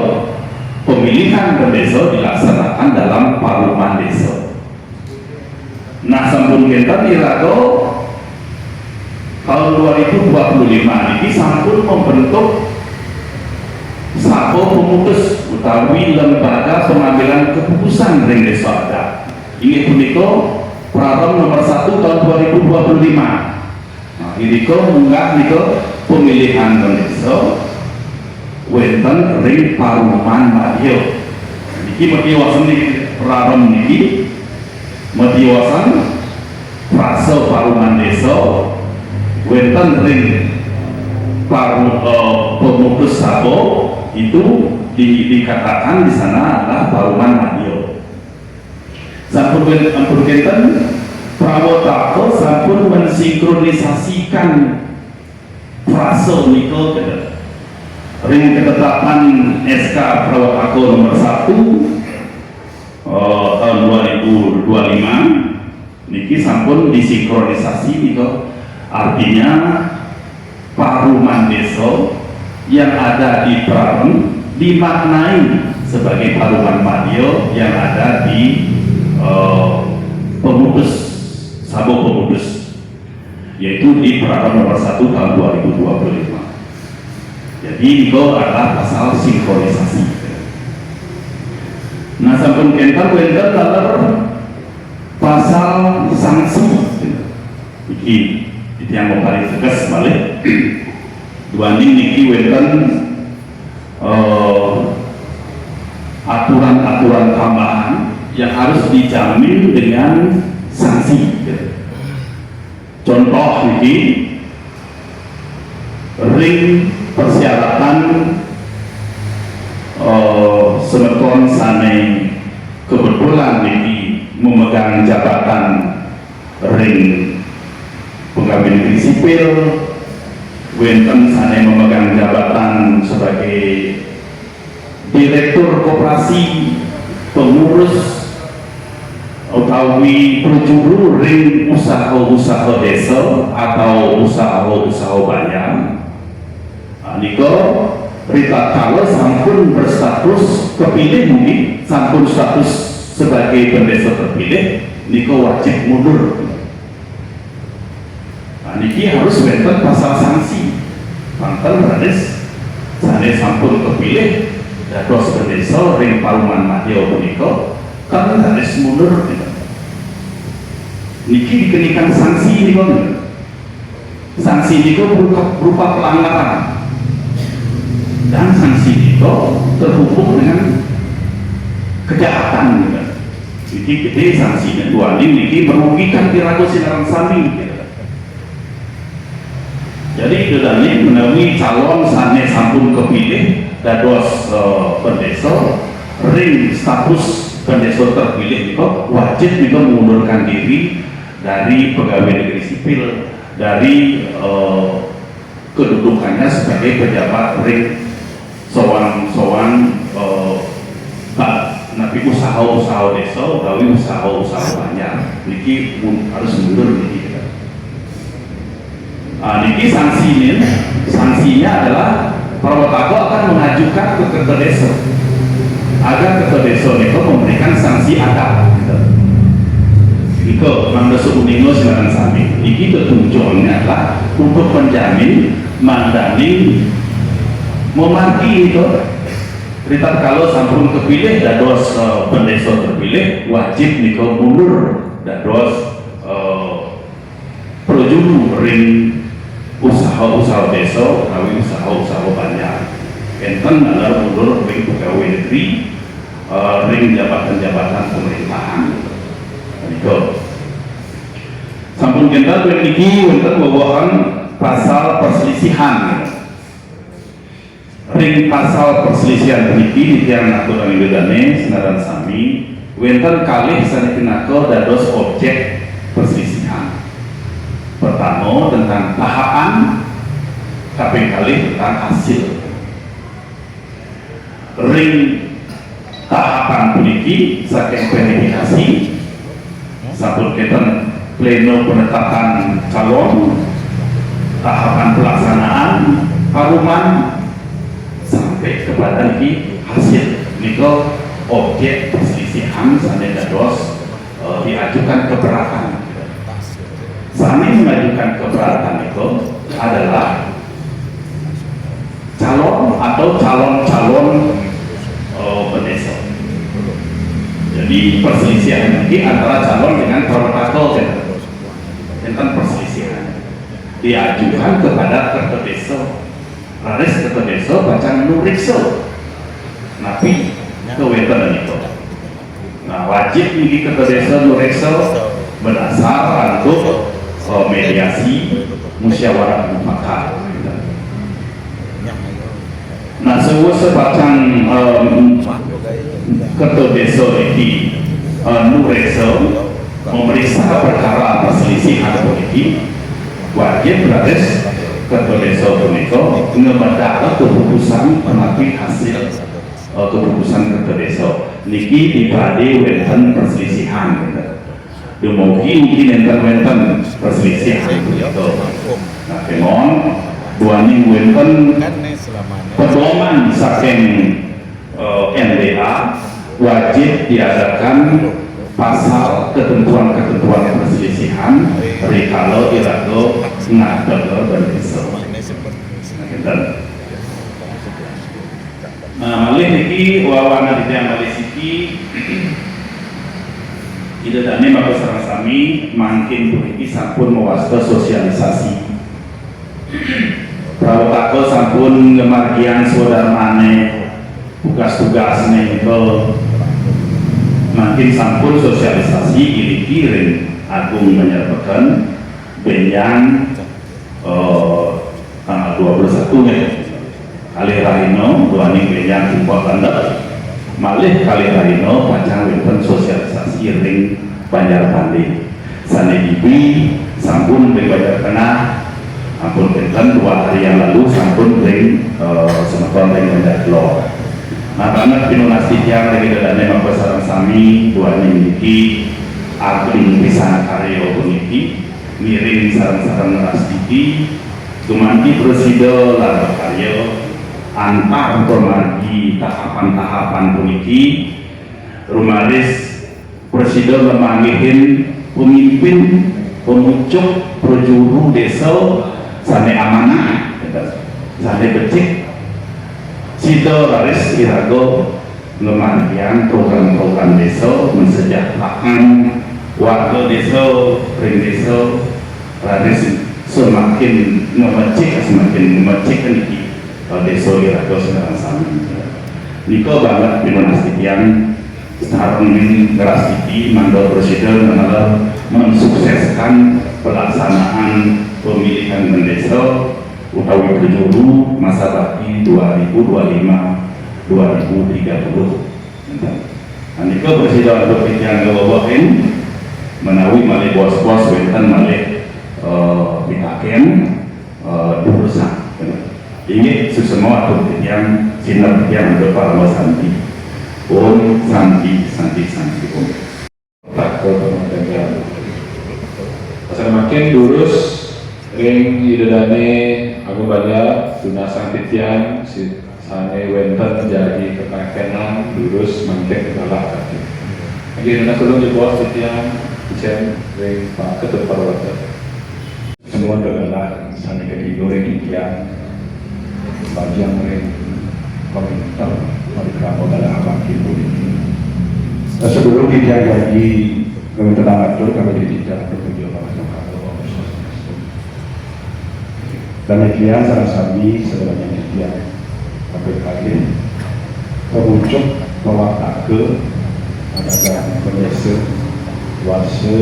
pemilihan ke desa dilaksanakan dalam paruman desa. Nah, sampun kita irago tahun 2025 ini sampun membentuk satu pemutus utawi lembaga pengambilan keputusan ring desa adat. Ini puniko Prarem nomor 1 tahun 2025. Nah, ini munggah niko pemilihan desa wonten ring paruman madya. Niki medhiwasan niki Prarem niki medhiwasan frase paruman desa wonten ring pemutus sabo itu dikatakan di sana adalah paruman madya. Sampun kinten prawataka sampun mensinkronisasikan frase niko ring ketetapan SK Prawataka nomor 1 tahun 2025 niki sampun disinkronisasi niko, artinya paruman desa yang ada di Prarem dimaknai sebagai paruman madya yang ada di pemutus sabo pemutus, yaitu di Prarem nomor 1 tahun 2025. Jadi itu adalah pasal sinkronisasi. Nah, sampun kenter pasal sanksi. Iki yang mau paling tegas balik. Duaning niki wenten aturan-aturan tambahan yang harus dijamin dengan sanksi. Contoh niki ring persyaratan semeton sane kebetulan niki memegang jabatan ring pegawai negeri sipil, wenten sane memegang jabatan sebagai direktur koperasi, pengurus utawi prajuru ring usaha-usaha desa atau usaha-usaha banyak. Niko Rita kalau sampun berstatus kepilih, mungkin sampun status sebagai pendesa terpilih, niko wajib mundur. Nah, niki harus wenten pasal sanksi. Mantan rades sane sampun kepilih dados pendesa ring paruman madya punika kan rades mundur. Niki dikenakan sanksi niko. Sanksi niko berupa pelanggaran. Dan sanksi itu terhubung dengan kejahatan gitu. Jadi kita sanksinya dua ini merugikan tirago sinaran sami gitu. Jadi kedani menemui calon sane sampun kepilih dados pendesa ring status pendesa terpilih itu wajib itu mengundurkan diri dari pegawai negeri sipil, dari kedudukannya sebagai pejabat ring sowan nabi usaha-usaha desa utawi usaha-usaha banyak niki harus mundur niki. Niki sanksinya adalah Prawataka akan mengajukan ke Ketua Desa agar Ketua Desa niko memberikan sanksi adat. Niko Mangdasa Uningo silakan sami. Niki tujuannya adalah untuk menjamin mandani memarki itu Rita kalau sampun kepilih dados pendesa terpilih wajib niko mundur dados prajuru ring usaha-usaha desa utawi usaha-usaha banyak. Enten adalah mundur ring pegawai negeri, ring jabatan-jabatan pemerintahan. Niko sampun kita iki wonten bawahan pasal perselisihan. Ring pasal perselisihan niki tiyang aturan bedane senaran sami wonten kalih sanepunaka dados objek perselisihan. Pertama tentang tahapan, kaping kalih tentang hasil. Ring tahapan puniki saking verifikasi sampun keten pleno penetapan calon tahapan pelaksanaan paruman sampai kepada hasil niko objek perselisihan sampai dados diajukan keberatan. Sami mengajukan keberatan itu adalah calon atau calon-calon pedesa. Jadi perselisihan ini antara calon dengan protokol tentang perselisihan diajukan kepada ketua desa. Raris ketua desa baca nurikso, napi kewetan itu. Nah wajib nih ketua desa nurikso berdasar untuk mediasi musyawarah mufakat. Nah sebacang ketua desa ini nurikso memeriksa perkara perselisihan politik, wajib raris ketua desa punika ngebadakake keputusan menawi hasil keputusan ketua desa niki dibade wonten perselisihan. Dumugi mungkin enten perselisihan punika. Nah, kemon duaning wonten pedoman saking NDA wajib diadakan pasal ketentuan-ketentuan perselisihan rikala irago ngadeg dan desa. Nah, malih niki wawana di tiang malih siki ida dane maka sareng sami mangkin puniki sampun mewasta sosialisasi. Prawataka sampun ngemargian saudara maneh tugas-tugas niku makin sampun sosialisasi kirim agung menyertakan benjang tanggal 21 ya kali Rahino duaning benjang impor tanda malih kali Rahino panjang wonten sosialisasi ring Banjar Bandi sane dibi sampun ring Banjar Tengah ampun benten 2 hari yang lalu sampun ring semeton ring Banjar Lor. Nah banget pinunasi tiang lagi dadane mangko sareng sami duane niki ageng pisan karya puniki miring sareng-sareng ras iki dumanti presida lan karya antar pemargi tahapan-tahapan puniki rumaris presida memanggihin pemimpin pemucuk projuru desa sane amanah sane becik Cito Raris irago memandian program-program desa mensejahterakan warga desa, ring desa. Raris semakin memecik niki desa irago sekarang sami. Niko banget pinunasti yang sekarang ini ngeras iki mandor presiden adalah mensukseskan pelaksanaan pemilihan desa utawi berjuru masa bakti 2025-2030. Nanti presiden untuk yang gawawahin menawi malih bos-bos wenten malih pitaken diurusan. Ini semua untuk yang sinar yang berparwa santi, santi om. Tak ke pemerintah. Pasal makin lurus ring idedane Agung Badar Tuna Sang Titian si sane wenten jadi kekakenan lurus mangkek kalah kaki. Lagi nuna kelung di bawah Titian Icen ring Pak Ketua Parwata. Semua tergalah sane ketiga ring Titian bagian ring komentar mereka adalah abang kibu ini. Sebelum Titian jadi kami tenang atur kami Titian bertujuan dan demikian sareng sami sebenarnya demikian KPKG pemucuk mewakake adalah pendesa wase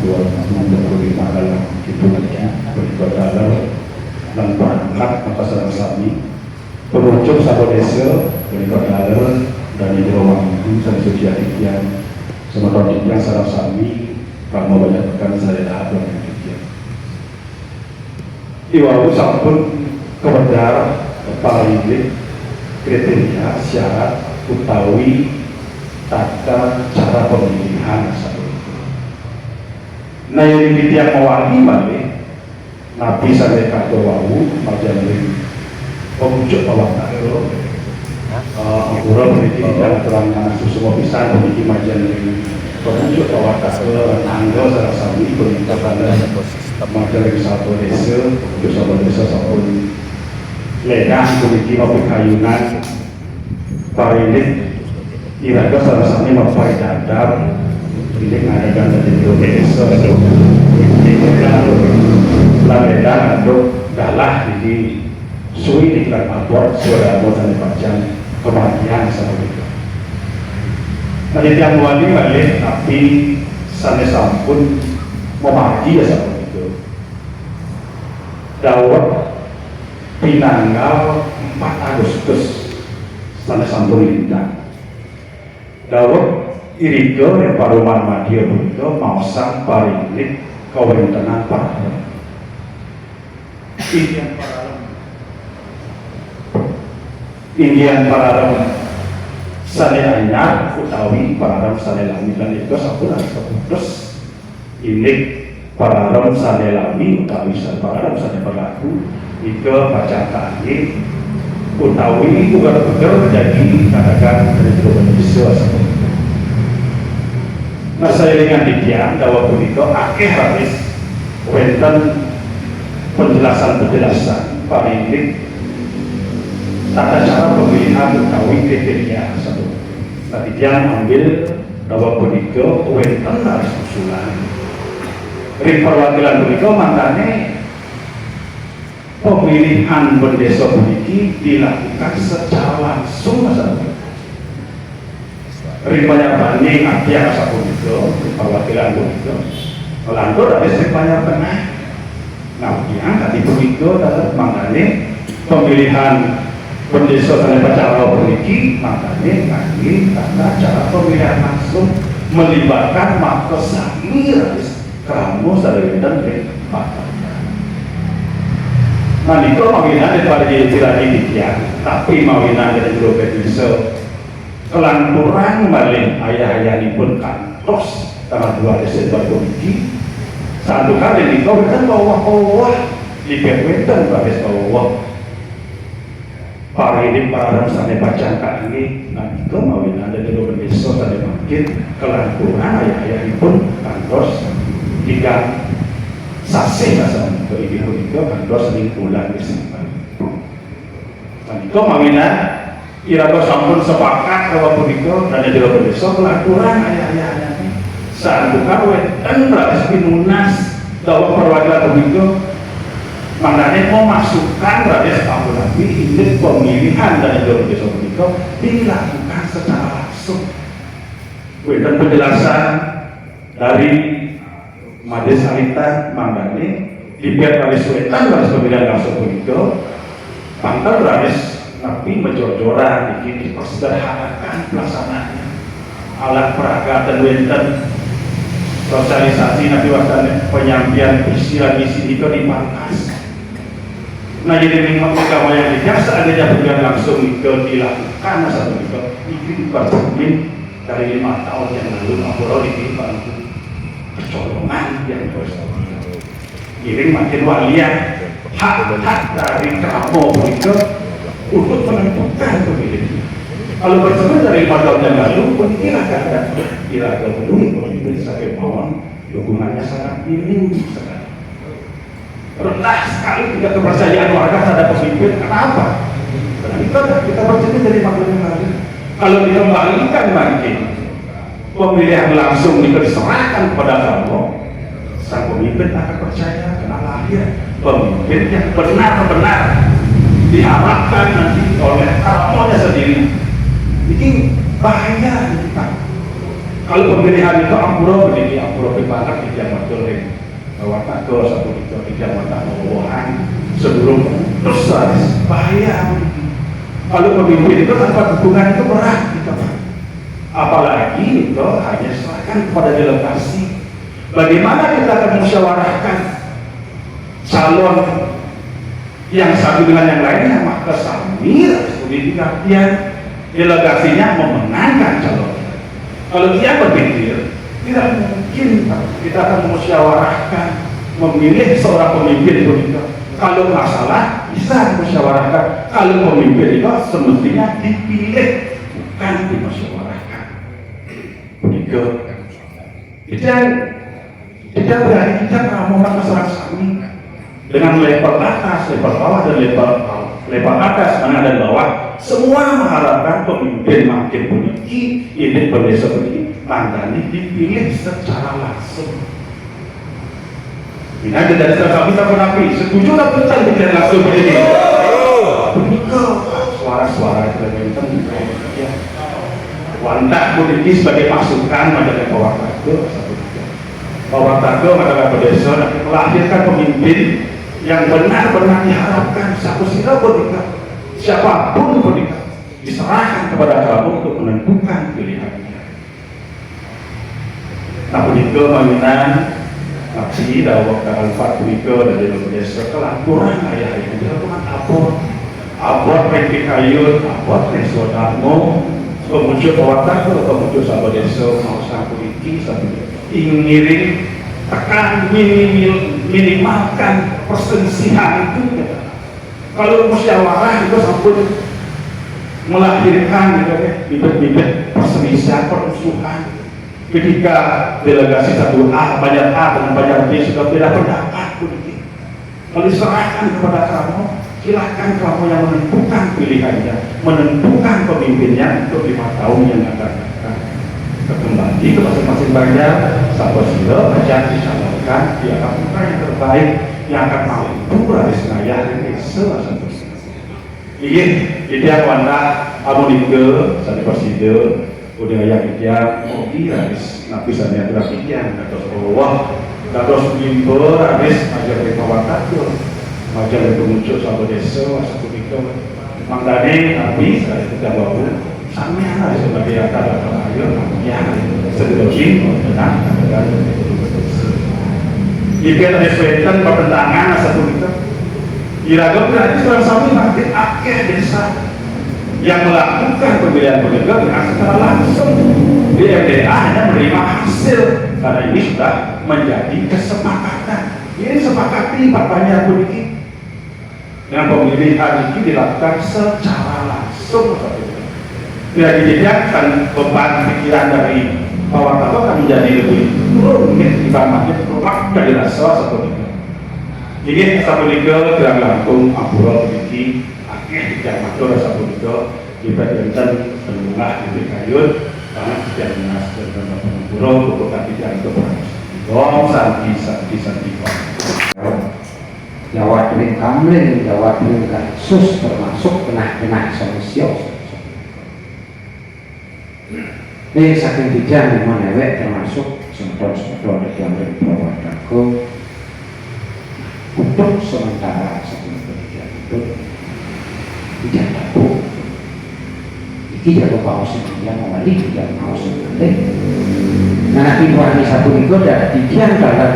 2025 dalam hitungannya berikut dan berangkat maka sareng sami pemucuk satu desa berikut dan di ruang itu saya suci demikian sementara demikian sareng sami kamu banyakkan saya dah dengan Iwawu sampun kebenar paling kriteria syarat utawi tata cara pemilihan satu itu. Nah yang ditiap mewangi balik Nabi sampai kado wau majalah pemujuk bawah takro Ampura memiliki dalam terang anak susu mobisan memiliki majalah pemujuk bawah takro tangga salah satu berita pada majalah satu desa pemujuk satu desa sabun ledang memiliki mobil kayunan parilik iraga salah satunya mempunyai dadar ini mengadakan dari desa ledang atau galah di suwi di kelas abor suara dan panjang kematian sama itu. Nanti tiang wali balik tapi sampai sampun memaki ya sama itu. Dawat Pinanggal 4 Agustus sampai sampun lintang. Dawat Irigo yang paruman madia itu mau sang parilik kawentenan para Indian Pararam Sane Anyar utawi Pararam Sane Lami dan itu satu terus ini Pararam Sane Lami utawi Pararam Sane Berlaku itu baca tani utawi ugar-ugar jadi katakan dari Indonesia seperti itu. Nah saya dengan didiam bahwa begitu akhir habis wenten penjelasan parilik tata cara pemilihan utawi kriteria satu. Tadi dia ambil bahwa begitu wenten harus usulan. Dari perwakilan begitu maknanya pemilihan bendesa begitu dilakukan secara langsung satu. Ripanya banding akhir satu itu perwakilan begitu. Melantur ada ripanya tengah. Nah, yang tadi begitu adalah maknanya pemilihan bendesa tanpa cara beriki, maknanya kami tata cara pemilihan langsung melibatkan maka samir kamu sadari dan maka. Nah, itu mawinan daripada ditirani dikian, tapi mawinan dari grup bendesa kelanturan balik ayah-ayah pun kantos tanggal 2 Desember beriki. Satu kali di kau kan bawah lihat wetan bagus bawah para ini para sampai baca kali nah itu mawin ada di luar desa tadi makin kelanturan ayah pun kantos jika sase bahasa ke ibu itu kantos di bulan Desember. Nah itu mawin iraga sampun sepakat bahwa begitu dan di luar desa kelanturan ayah saat buka wetan berarti pinunas bahwa perwakilan begitu maknanya memasukkan berarti setahun lagi ini pemilihan dari jalur desa begitu dilakukan secara langsung. Wetan penjelasan dari Majelis Alitan maknanya dibiar dari wetan berarti pemilihan langsung begitu pangkal berarti tapi menjor-joran bikin dipersederhanakan pelaksanaannya alat peraga dan wetan sosialisasi nanti waktu penyampaian istilah misi itu dipangkas. Nah jadi memang agama yang biasa ada berjalan langsung itu dilakukan satu itu bikin bercermin dari 5 tahun yang lalu Ampura bikin bantu kecolongan yang terus. Jadi makin walian hak dari keramo itu untuk menentukan pemilih. Kalau bercermin dari 4 tahun yang lalu pun kira-kira belum sebagai pohon dukungannya sangat minim sekali. Rendah sekali tidak kepercayaan warga terhadap pemimpin. Kenapa? Karena kita bercermin dari makhluk yang lalu. Kalau dikembalikan makin pemilihan langsung diserahkan kepada kamu, sang pemimpin akan percaya karena lahir pemimpin yang benar-benar diharapkan nanti oleh kamunya sendiri. Ini bahaya kita. Kalau pemilihan itu Ampura begini, Ampura berbanyak di Jawa Tengah, bahwa tak satu itu di Jawa Tengah sebelum terus bahaya. Kalau pemimpin itu tanpa dukungan itu berat kita. Apalagi itu hanya serahkan kepada delegasi. Bagaimana kita akan musyawarahkan calon yang satu dengan yang lainnya, maka sambil studi pengertian delegasinya memenangkan calon. Kalau dia berpikir tidak mungkin kita akan musyawarahkan memilih seorang pemimpin punika. Kalau masalah bisa dimusyawarahkan. Kalau pemimpin itu semestinya dipilih, bukan dimusyawarahkan. Punika. Tidak berarti kita meramukan masalah kami dengan level atas, level bawah, dan level atas, mana dan bawah. Semua mengharapkan pemimpin makin puniki, ini pendesa puniki, mandani dipilih secara langsung. Ini ada dari kami tak pernah setuju tak betul dipilih langsung begini. Punika suara-suara itu yang penting. Wandak puniki sebagai masukan pada bawah tago, bawah tago adalah pendesa yang melahirkan pemimpin yang benar-benar diharapkan sakusira punika. Siapapun punika diserahkan kepada kamu untuk menentukan pilihannya. Nah punika panggilan aksi dawak alfat punika dari desa kelah kurang ayah itu dengan abot peki kayu, abot resodamo, kemudian bawah tago, kemudian sahabat desa mau sang puniki ingiring tekan minimalkan perselisihan itu. Kalau musyawarah itu sampun melahirkan bibit-bibit perselisihan, permusuhan. Ketika delegasi satu A bayar A dengan bayar B sudah beda pendapat begitu. Kalau diserahkan kepada kamu, silakan kamu yang menentukan pilihannya, menentukan pemimpinnya untuk 5 tahun yang akan datang. Kembali ke masing-masing banyak, sahabat sila baca disalurkan, dia akan bukan yang terbaik yang akan mampu dari senayah ini salah satu. Iya, dia wanda amunike satu persida, udah yang dia mobil habis napisannya terapian atau Allah, terus mimbar habis ajar berkawakat tuh, ajar itu muncul sahabat desa satu itu, mangdane habis dari kita bawa. Sama sebagai akar atau ayo yang sedemikian tenang dan jika reswetan pertentangan satu kita iragam berarti seorang suami makin akeh desa yang melakukan pemilihan penegak dengan secara langsung di MDA hanya menerima hasil karena ini sudah menjadi kesepakatan. Ini sepakati bapaknya begini dengan pemilihan ini dilakukan secara langsung. Tidak dijejakkan beban pikiran dari bawah tago akan menjadi lebih rumit dibandingkan rumah dari rasa satu itu. Jadi satu itu tidak langsung apurol begini, akhirnya tidak matur satu itu kita jantan penungah di kayun karena tidak minas dan pengumpul bukan tidak itu dong santi Jawa Tengah Kamlin, Jawa Tengah Sus termasuk kena solusi. Ini saking bijak memang ewek termasuk semedon yang berbawah dago untuk sementara saking bijak itu tidak dago. Iki jago paus yang mewali tidak mau sebenarnya. Nah nanti wani satu minggu ada didian dalam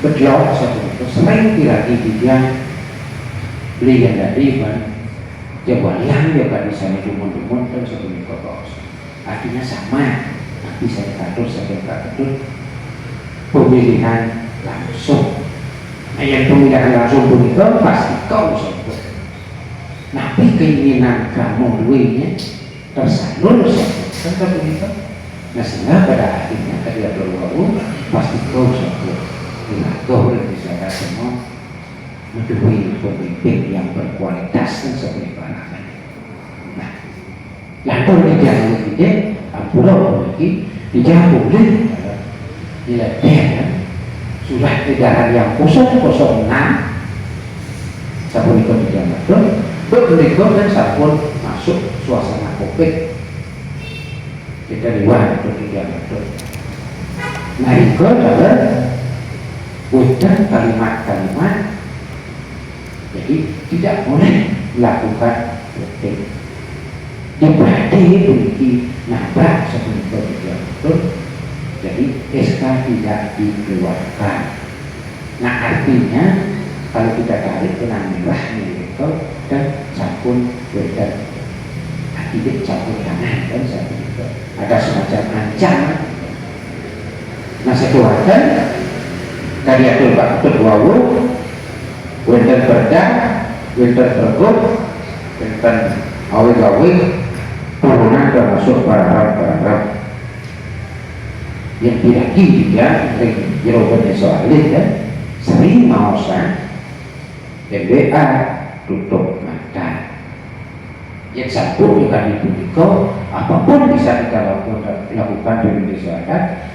berjauh satu minggu sering lagi didian beli yang dari ban. Coba yang dia kan bisa dumon dan sebelum kos. Artinya sama, tapi saya katur pemilihan langsung. Nah yang pemilihan langsung pun itu pasti kau sebut. Tapi keinginan kamu duitnya tersalur sebut kan begitu. Nah sehingga pada akhirnya ketika berlalu pasti kau sebut. Bila kau bisa semua mendukung pemimpin yang berkualitas dan seperti panahnya. Nah, lalu dia mengikuti pulau lagi dia boleh dilatih surat edaran yang 006 sabun itu tidak betul dan sabun masuk suasana COVID kita luar itu tidak betul. Nah itu adalah udah kalimat-kalimat. Jadi tidak boleh melakukan politik. Berarti memiliki nabrak sebelum betul. Jadi SK tidak dikeluarkan. Nah artinya kalau kita tarik benang merahnya itu dan sabun beda, akibat sabun tangan dan sabun itu ada semacam ancaman. Nah sekeluarga kadiatur Pak Ketua wenten perda wenten pergub wenten awe-awe turunan termasuk para yang tidak juga jawabannya soalnya kan sering mausan MBA tutup mata yang satu juga dipubliko apapun bisa kita lakukan di Indonesia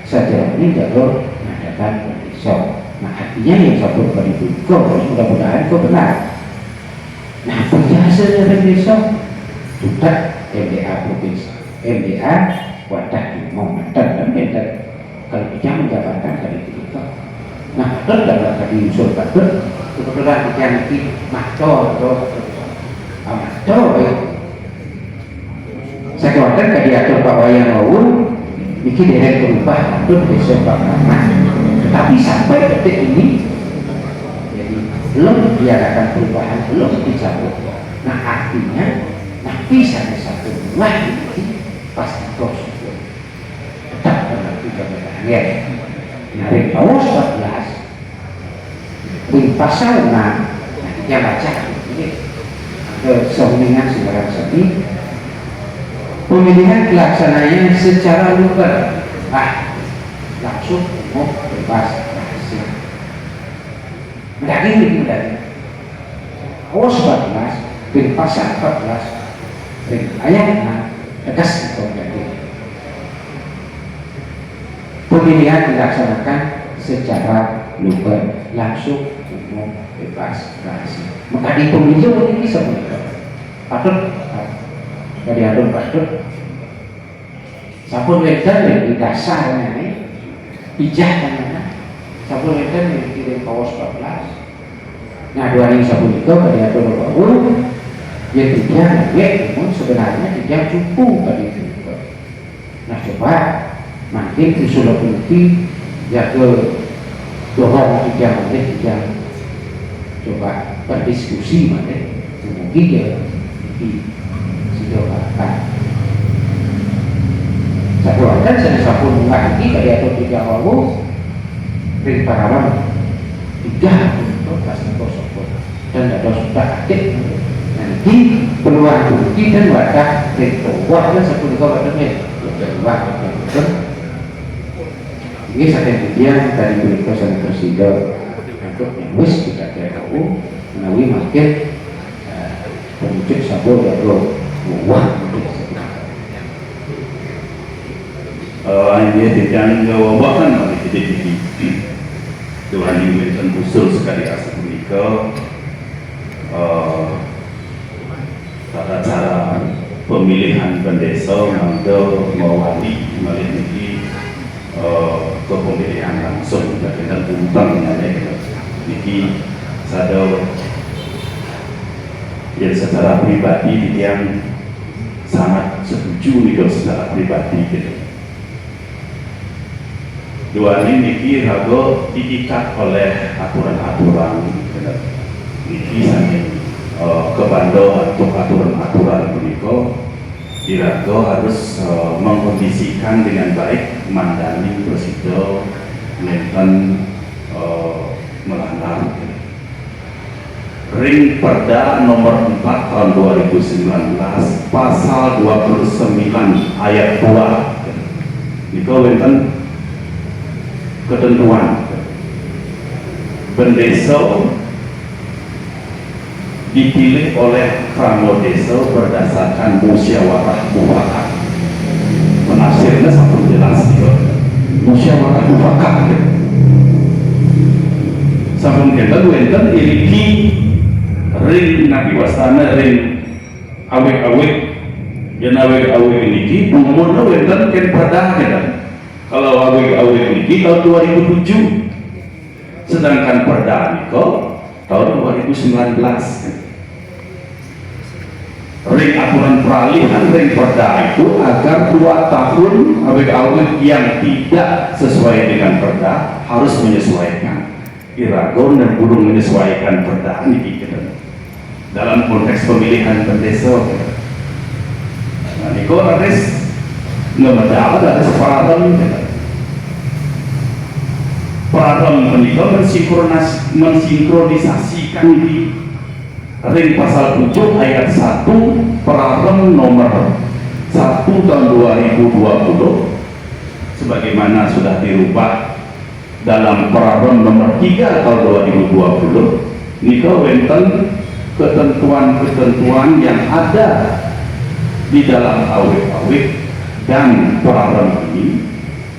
saja ini jalur mengadakan pemeriksaan. Nah artinya yang satu dipubliko mudah-mudahan itu benar. Nah penjelasannya pemeriksaan juga MBA provinsi MBA wadah umum dan kalau bicara jabatan dari itu, nah dalam tadi usul betul, kebetulan yang di makto saya khawatir ke diatur Pak Wayang Lawu, bikin direct berubah itu besok Pak Rahmat. Tetapi sampai detik ini, jadi belum diadakan perubahan, belum dicabut. Nah artinya, nanti sampai satu bulan ini pasti terus tetap berarti kebenaran. Nah, ring paus 14 ring pasal 6 kita baca ini kesombingan sembarang seni pemilihan pelaksananya secara luber langsung umum bebas rahasia menjadi paus 14 ring pasal 14 ring ayat 6 tegas itu menjadi pemilihan dilaksanakan secara luber langsung umum bebas rahasia. Maka di pemilu ini sebenarnya patut dari adun patut sabun wedan yang di dasarnya ini bijak kan sabun wedan yang dikirim paus 14. Nah 2000 sabun itu dari adun baru yang tidak sebenarnya tidak cukup tadi itu. Nah coba makin usul politik ya ke dorong tiga coba berdiskusi mana mungkin ya di sidoakan satu akan saya sapun lagi kayak atau tiga wawu dari parawan tiga untuk kasih kosong dan ada sudah aktif nanti peluang bukti dan wadah wah kan satu tiga wadahnya ini saya kemudian tadi berikut saya presiden untuk wis kita tahu melalui market penunjuk sabun dan uang ini tidak ngawakan oleh kita Tuhan ini usul sekali asal menikah tata cara pemilihan pendesa atau mewali memiliki kepemilihan langsung berkaitan tentang ini sadar yang secara pribadi yang sangat setuju nih secara pribadi gitu. Dua ini rago diikat oleh aturan-aturan ini saking kebando untuk aturan-aturan berikut Irago harus mengkondisikan dengan baik mandani presiden menten melanggar ring perda nomor 4 tahun 2019 pasal 29 ayat 2 itu menten ketentuan bendesa dipilih oleh Kramlo Desa berdasarkan musyawarah mufakat. Penafsirnya sangat jelas ya. Musyawarah mufakat. Sampun kita wenten iriki ring nabi wasana ring awek-awek yang awek-awek ini umurnya wenten ken pada kita. Kalau awek-awek ini tahun 2007 sedangkan perda niko tahun 2019 ring aturan peralihan ring perda itu agar 2 tahun awet-awet yang tidak sesuai dengan perda harus menyesuaikan iragon dan belum menyesuaikan perda ini dalam konteks pemilihan pendesa. Nah niko harus nggak ada separatan menika mensinkronisasikan di ring pasal 7 ayat 1 Perarem nomor 1 tahun 2020 sebagaimana sudah dirubah dalam Perarem nomor 3 tahun 2020 nika wonten ketentuan-ketentuan yang ada di dalam awik-awik dan Perarem ini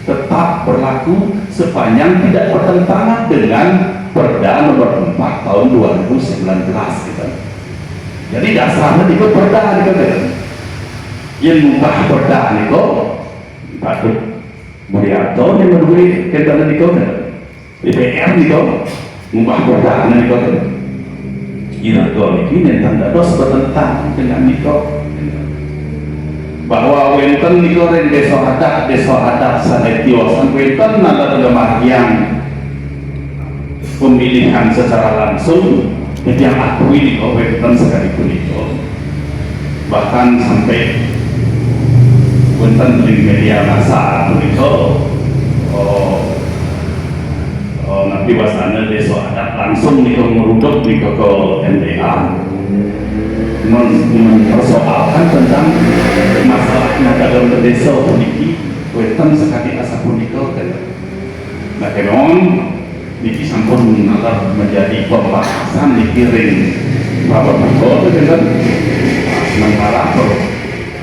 tetap berlaku sepanjang tidak bertentangan dengan Perda nomor 4 tahun 2019 gitu. Jadi dasarnya itu Perda gitu. Yang mengubah Perda itu patut Muriato yang berdua kita niku DPR niku mengubah Perda niku. Ira niki tanda dos bertentangan dengan niku. Bahwa wenten niku ren desa adat sanetiosan wenten nanda yang pemilihan secara langsung yang akui niku wenten sekalipun niku bahkan sampai wenten di media massa niku nanti wasana desa adat langsung niku meruduk niku ke MDA mempersoalkan tentang masalah dalam desa puniki wetan sekali asa punika nah kenon niki sampun menjadi pembahasan niki ring rawat tako kan sementara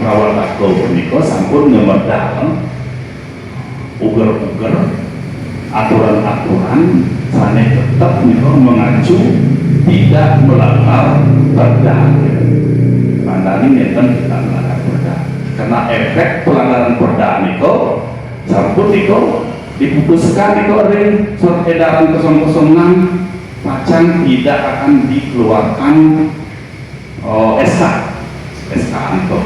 rawat tako punika sampun ngemedal uger-uger aturan-aturan sane tetap niku mengacu tidak melanggar Perda. Pandang ini tidak melanggar Perda. Karena efek pelanggaran Perda niku sampun niku diputuskan niku ring surat edaran 006 pacan tidak akan dikeluarkan SK niku.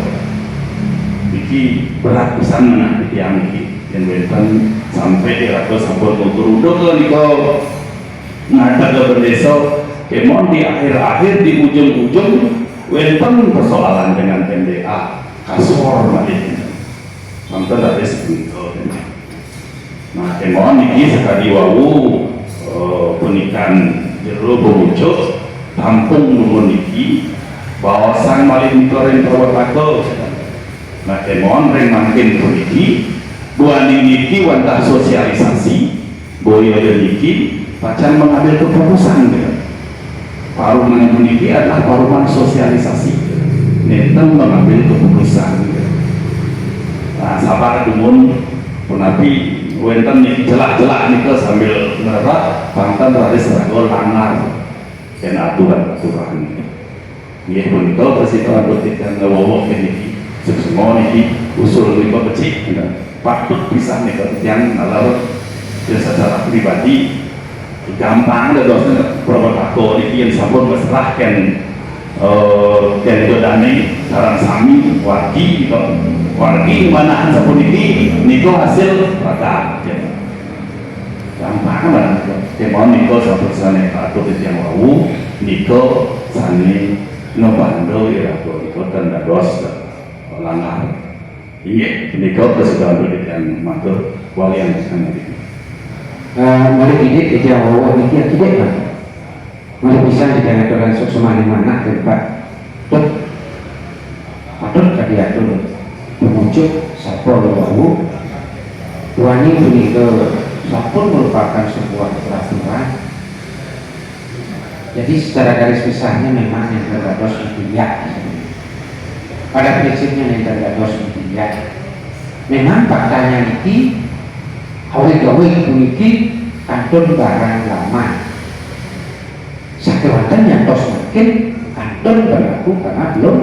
Iki berat pisan menang yang iki yang wenten sampai diratus sampun utur-utur niku ngada ke berdesa kemon di akhir-akhir di ujung-ujung wenten persoalan dengan MDA kasur malih sampai dari segitu. Nah kemon ini sekali wawu punikan jero berujuk tampung numun niki bawasan malih mikoren tawatako. Nah kemon ring makin puniki dua niki wantah sosialisasi boyo niki pacan mengambil keputusan gitu. Paruman puniki adalah paruman sosialisasi nenten mengambil keputusan gitu. Nah sabar dumun punapi wenten niki jelas-jelas niku sambil ngerak pantan rada seragol langgar dan aturan-aturan nggih punika presiden petikan ngewowok niki semua niki usul niku becik patut bisa niku yang lalu secara pribadi gampang ada dosen protokol ini yang sampun berserahkan dan itu dani sarang sami wargi gitu wargi mana sampun ini niko hasil rata gampang banget kemauan niko sampun sana atau yang wau niko sani nobando ya niko tanda dos langgar ini niko presiden yang matur wali yang sana mari didik ke Jawa ini tidak kan mari bisa dengan aturan suksema di mana tempat patut tadi atur memujuk sapol wau tuani ini ke sapol merupakan sebuah peraturan jadi secara garis besarnya memang yang terdados tidak pada prinsipnya yang terdados tidak memang faktanya ini awet-awet puniki kantun barang lama sakewanten yang tos makin kantun berlaku karena belum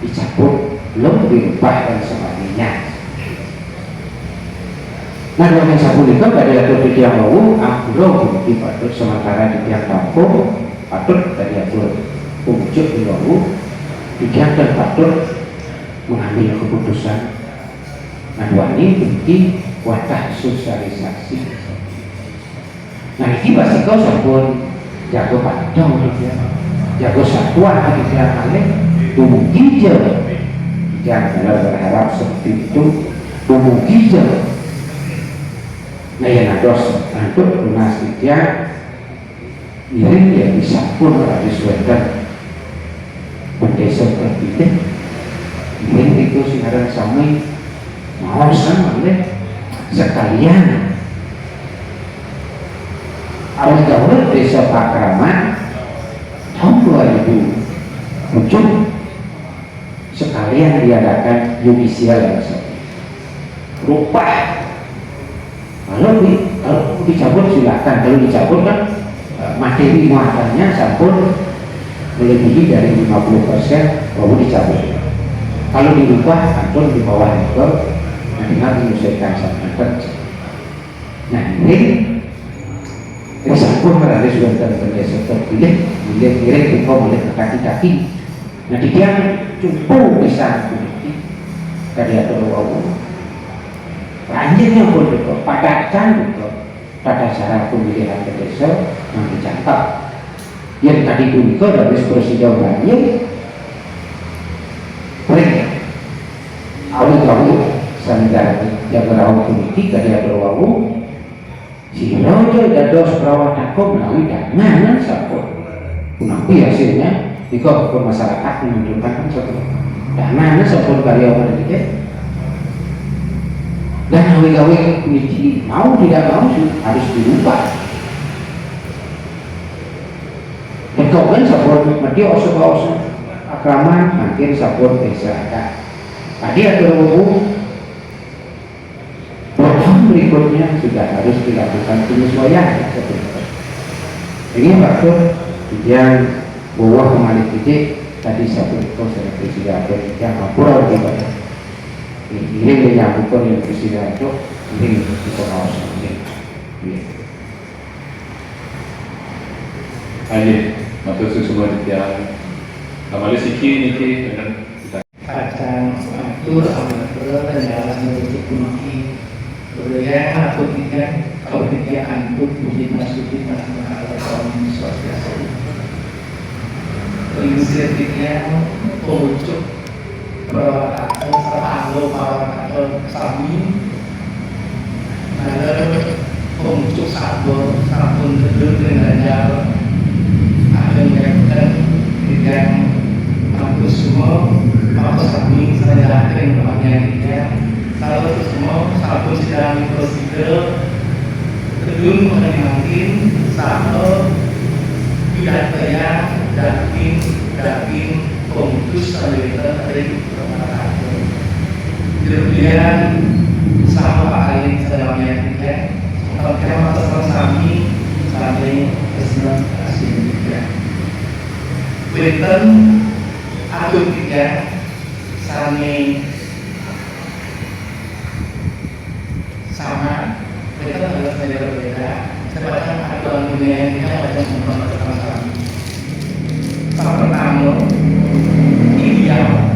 dicabut belum dirubah dan sebagainya. Nah dengan sabun itu dari atur di tiang lawu ampuro puniki patut sementara di tiang kampung patut dari atur wujud di lawu di tiang dan patut mengambil keputusan. Nah ini puniki watah sosialisasi. Nah ini pasti kau sampun jago pantau ya, jago satuan gitu ya kali, tubuh hijau. Jangan berharap seperti itu, tubuh hijau. Nah dos untuk lunas dia miring ya bisa pun harus wedan berdesa terpilih miring itu sekarang sami mau oleh sekalian awal gaul desa Pakraman tahun 2007 sekalian diadakan judicial rupah kalau dicabut silakan, kalau dicabut kan materi muatannya sampun melebihi dari 50% baru dicabut. Kalau dirubah ampun di bawah itu tinggal menyesuaikan sama kerja. Nah ini sampun berada sudah berdasar terpilih milik kita oleh kaki-kaki. Nah dia cukup bisa tadi atau lanjutnya pun itu padatkan itu pada cara pemilihan desa yang dicatat yang tadi juga dari presiden banyak mereka awal sanggara yang berawal politik tadi ada wawu si rojo dados perawat aku melalui dangan sapun tapi hasilnya jika masyarakat menunjukkan satu dangan sapun karyawan itu dan gawe-gawe kunci mau tidak mau harus dirubah. Dan kau kan sabun mati osok akraman makin sabun desa. Tadi ada buku program berikutnya sudah harus dilakukan penyesuaian. Ini waktu yang bawah kembali titik tadi sabun itu sudah ada yang lapor di bawah. Ini menyambutkan yang presiden itu ini di kawasan ini. Ayo, maksud semua yang kembali siki niki dengan Kacang atur atur dalam bentuk kunci budaya atau tidak kalau tidak antuk budi masukin masalah ekonomi sosial. Inisiatifnya pengucuk atau sami ada pengucuk sabun gedung dengan jalan ada mereka tidak mampu semua mampu sami saya yakin namanya dia kalau semua sabun sedang prosedur gedung mengenai sama tidak kayak daging pengucus terlihat dari kemudian sama air sedangnya juga kalau masalah sami sampai kesenang hasil juga Winten aku juga sami sama mereka adalah saya berbeda sepanjang aturan dunia ini ada memperhatikan sami sama pertama ideal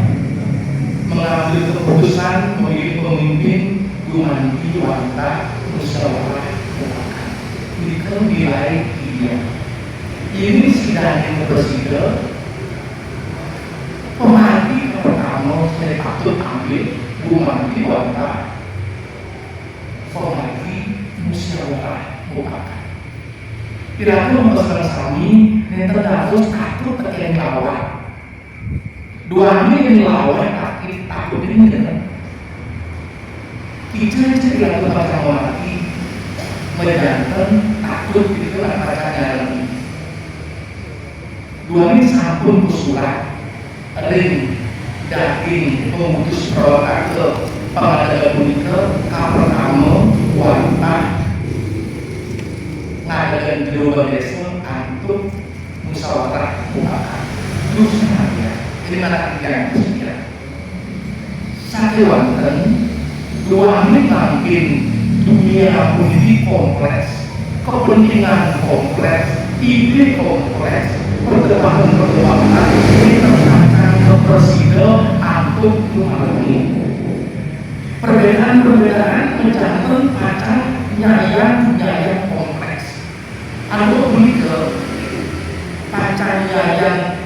mengambil keputusan memilih pemimpin gumanti wanita musyawarah mufakat itu nilai dia ini sidang presiden pemanti pertama saya patut ambil gumanti wanita pemanti musyawarah mufakat kira-kira masalah kami yang terdapat takut terkait lawan dua ini lawan takut ini kan itu yang terbaca mati menjantan takut itu antara lagi dua ini sampun kusulat ring daging memutus produk ke pengadalan punika pertama wanita ngadakan kedua desa untuk musyawarah mufakat terus saja terima kasih satu wanten dua ini tampil dunia politik kompleks kepentingan kompleks ide kompleks perkembangan ini tercatat ke presiden untuk mengalami perbedaan mencantum pacar nyayan kompleks untuk beli ke pacar nyayan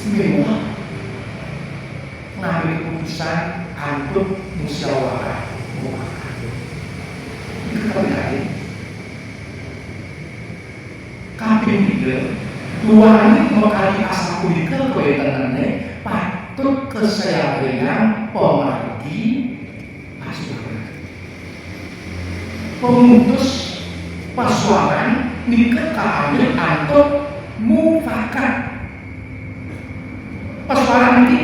mewah mengambil keputusan untuk musyawarah mufakat. dia dua ini mengkali asa kulikel kewetanannya patut kesayangan pemargi asuhan pemutus persoalan nikel keambil antuk mufakat persoalan ini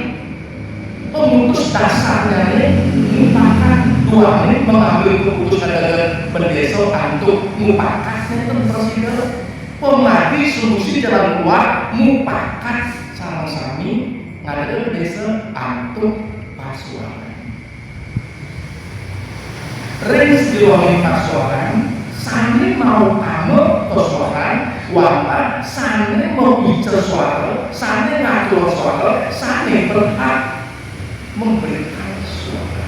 pemutus dasarnya mufakat dua ini mengambil keputusan dengan berdesa antuk mufakatnya terus pemargi solusi jalan keluar mufakat sama-sami ngadakan desa antuk pasuaran rings diwangi pasuaran sane mau kamu persoalan wala sane mau bicara suara sane ngatur suara sane berhak memberikan suara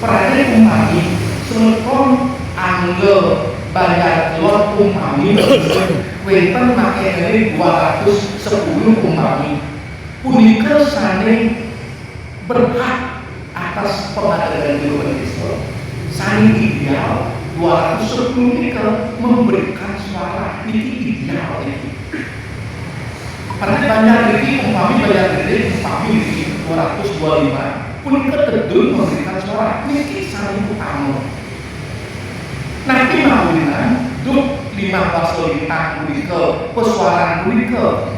perhatian umpami semeton anggel bayar telur umpami wenten makanya 210 umpami punika sane berhak atas pengadilan di luar desa sane ideal 210 nikel memberikan suara ini ideal ini karena banyak ini umpami bayar gede umpami di 225 punika terdun memberikan suara ini sane utama nanti maulinan duk 15 lintang kulikel pesuaran kulikel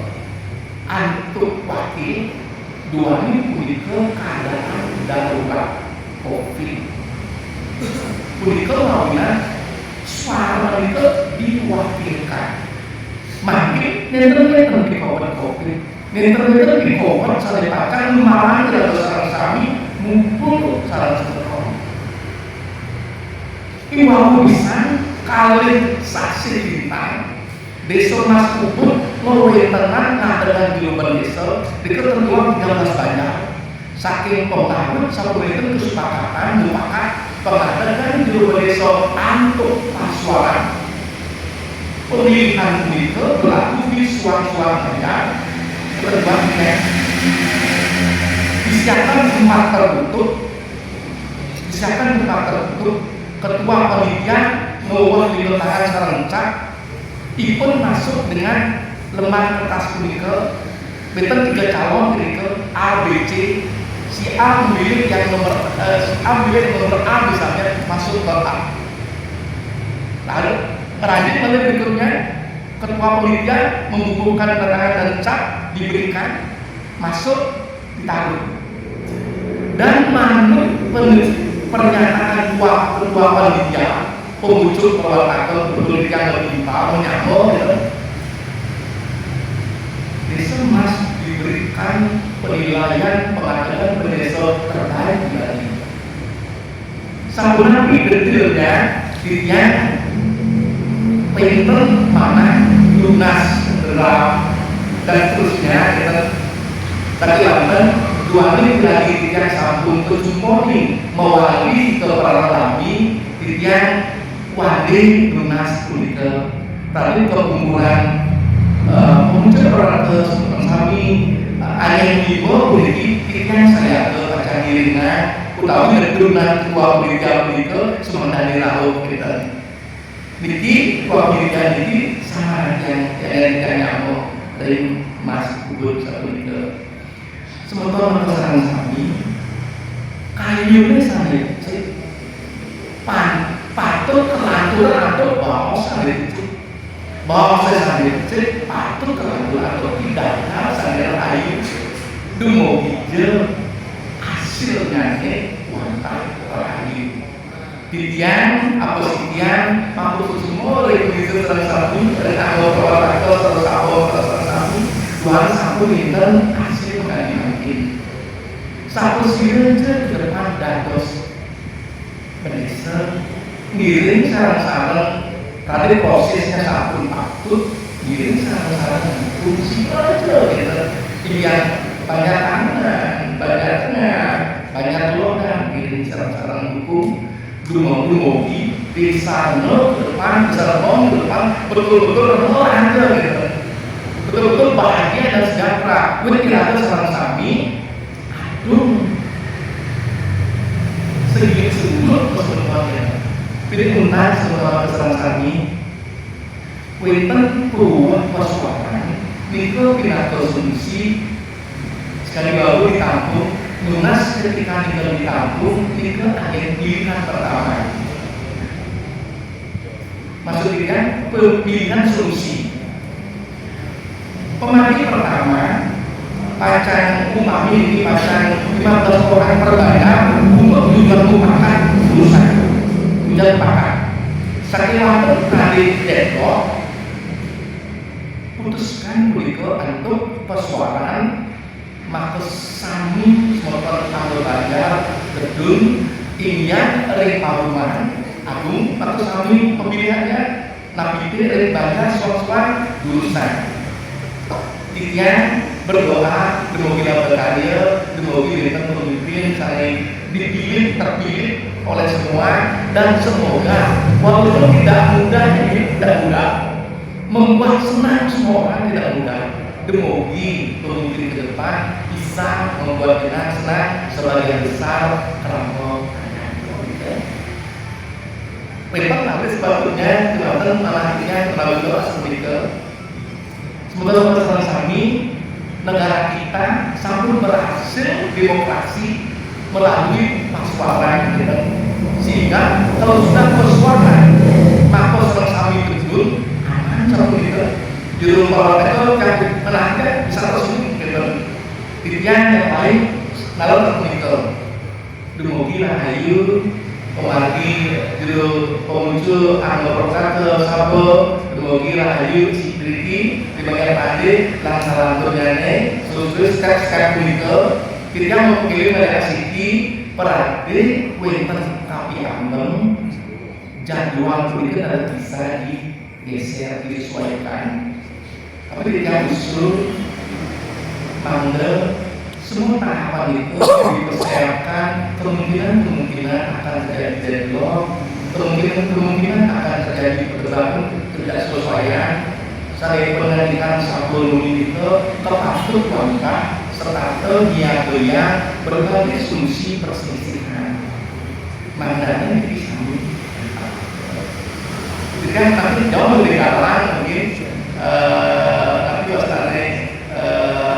antuk wakil dua ini kulikel keadaan darurat COVID kulikel maulinan suara kulikel diwakilkan makin nenter di COVID nenter di COVID saya pakai malah tidak sarang sami mumpul sarang seterong Iwamu bisa kali saksi bintang desa Mas Ubud melalui tenang ngadakan di luar desa di ketentuan 13 banyak saking pengaruh satu itu kesepakatan mufakat pengadakan di luar desa antuk pasuaran pemilihan itu berlaku di suang-suang banyak berbagai disiapkan tempat tertutup ketua panitia mewakili letakkan serentak ipun masuk dengan lembar kertas kulikel beten 3 calon kulikel A, B, C si A memilih yang nomor A misalnya masuk ke A lalu merajik oleh berikutnya ketua panitia mengumpulkan keterangan dan cap diberikan masuk ditaruh dan manut pernyataan ketua panitia pemuncul perwakilan penelitian lebih menyambung desa Mas diberikan penilaian pengadilan berdesa terbaik dari sabun detailnya dirinya pinter mana lunas derap dan seterusnya tapi lawan dua ini lagi yang sambung ke Jumoni mewali ke Paralami yang wadi lunas kulikel tapi kekumpulan muncul orang ke kami ayah ibu politik yang saya ke baca dirinya utawi kedudukan ketua kulikel sementara lalu kita jadi ketua kulikel ini sama yang nyamuk dari Mas Ubud satu kulikel sementara pesanan kami kayunya sampai patut kelantur atau bawa sampai sampai patut kelantur atau tidak sampai kayu dungo hijau hasilnya mantap kayu titian apa sitian mampu semua itu salah satu dari anggota olahraga salah satu dua satu liter hasil kayu satu sirinje di depan dados berdesa ngiring sarang-sarang tadi prosesnya sabun patut ngiring sarang-sarang fungsi aja gitu yang banyak tangan, banyak tengah, banyak logam ngiring sarang-sarang hukum dumogi di sana ke depan seremong ke depan betul-betul orang aja gitu betul-betul bahagia dan sejahtera gue tidak ada sarang sami sedikit sebelum kesemuanya pilih untas semua peserta kami wenten peluang persoalan niku pinato solusi sekali baru di kampung lunas ketika tinggal di kampung niku ada pilihan pertama, maksudnya pilihan solusi. Pemati pertama pacan umami ini pacan 15 orang perbandang untuk tujuan makan lulusan tujuan makan sekilas tadi dekor putuskan berikut untuk persoalan maka sami motor tanggal banjar gedung imyan ring paruman agung maka sami pemilihannya nabi ring banjar soal lulusan tiga berdoa semoga berkarya, semoga berikan pemimpin saling dipilih terpilih oleh semua dan semoga walaupun tidak mudah ini tidak mudah membuat senang semua orang tidak mudah. Demogi pemimpin ke depan bisa membuat kita senang sebagian besar kelompok memang habis sebabnya kelihatan malahnya terlalu doa seperti itu. Semoga bersama kami negara kita sampai berhasil demokrasi melalui persoalan gitu. Sehingga kalau sudah persoalan maka sama-sama betul aman seperti itu. Juru kalau itu yang menangkap bisa terus gitu. Titian yang lain lalu terpenuhi. Dumugi ayu pemargi juru pemuncul anggota program sabo dumugi ayu security di bagian pade langsaran turnyane susus skak kuliko kita mewakili dari asiki perhati wenten tapi ambeng jadwal kuliko harus bisa digeser disesuaikan tapi tidak usul tanggal semua tahapan itu dipersiapkan kemungkinan akan terjadi deadlock kemungkinan akan terjadi perdebatan ketidaksesuaian saya pendidikan satu itu termasuk langkah serta terbiaya berbagai solusi perselisihan maknanya bisa kan tapi jauh lebih kalah mungkin tapi asalnya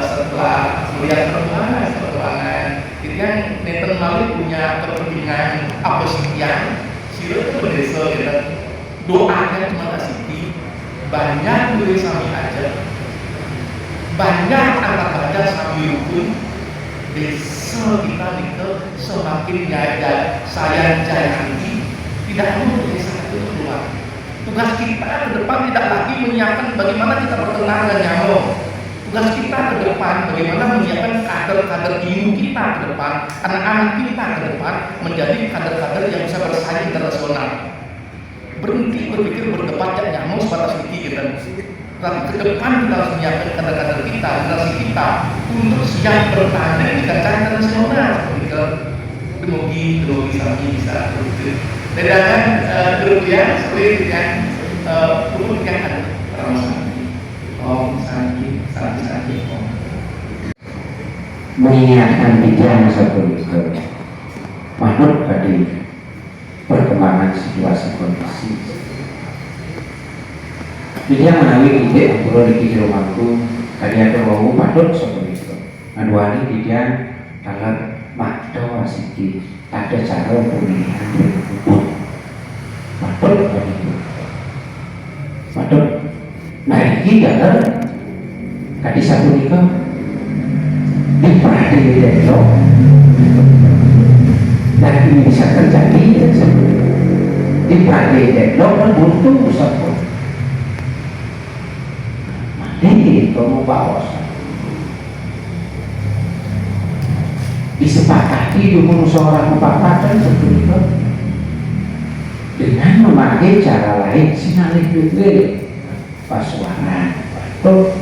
setelah melihat perkembangan itu kan neten Malik punya kepentingan apa sekian sila itu berdesa kita doanya cuma asiki banyak duit sami aja banyak anak baca sami rukun desa kita itu semakin jaya saya jayanti tidak perlu desa itu keluar tugas kita ke depan tidak lagi menyiapkan bagaimana kita bertenang dengan nyamuk tugas kita ke depan bagaimana menyiapkan kader-kader ilmu kita ke depan anak-anak kita ke depan menjadi kader-kader yang bisa bersaing internasional berhenti berpikir berdebat yang nyamuk sebatas itu kita tapi ke depan kita harus menyiapkan kader-kader kita generasi kita untuk siap bertanding di kancah internasional demogi kami bisa berpikir sedangkan kerugian seperti yang pun yang ada sakit mengingatkan bicara satu itu manut pada perkembangan situasi kondisi dia menawi ide yang perlu dikira rumahku tadi ada bau patut seperti itu aduani dia kalau makdo asiki ada cara pemilihan patut tadi itu patut nah ini adalah kadi satu itu diperhati deadlock dan ini bisa terjadi diperhati deadlock dan buntu satu mati kamu bawa disepakati dengan seorang mempakatan seperti itu dengan memakai cara lain sinalih juga pasuanan atau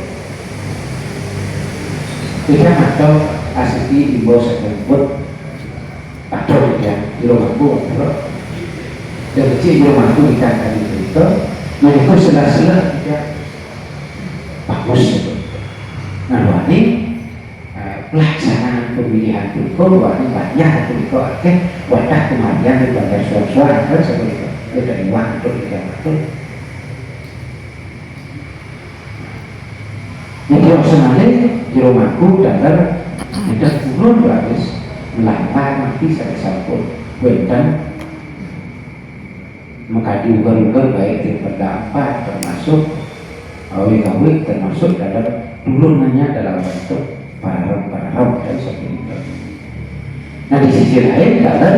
kita atau asli ibu sebut atau tidak di rumahku dan kecil di rumahku ikan tadi itu mereka sela-sela tidak bagus nah ini pelaksanaan pemilihan itu ini banyak itu wadah kematian di banyak suara-suara kan seperti itu dari waktu ke waktu Jadi senangnya di rumahku datar tidak turun habis melantar mati saya sampun wendan mengkaji ugal-ugal baik di pendapat termasuk awik-awik termasuk dalam turunannya dalam bentuk barang-barang dan sebagainya. Nah di sisi lain dalam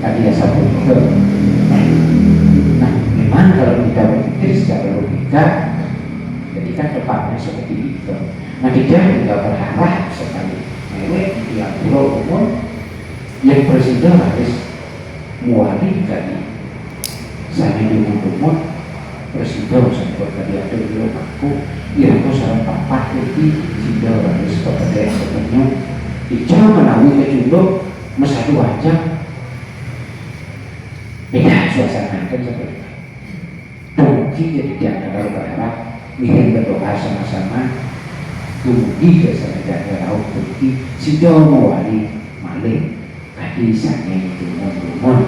tadi ya sampun ke nah memang kalau kita berpikir secara logika jadi kan tepatnya seperti itu. Nah dia juga berharap sekali mewek yang pulau umum yang presiden harus muali tadi saya di umum presiden sampai tadi ada di rumahku itu sarang papat jadi tidak harus kepada sebenarnya hijau menawi kejunduk mesadu aja beda suasana kan seperti itu. Tungki jadi di antara berharap miring berdoa sama-sama tunggi biasanya jaga laut tunggi sido mewali maling kaki sange dumon-dumon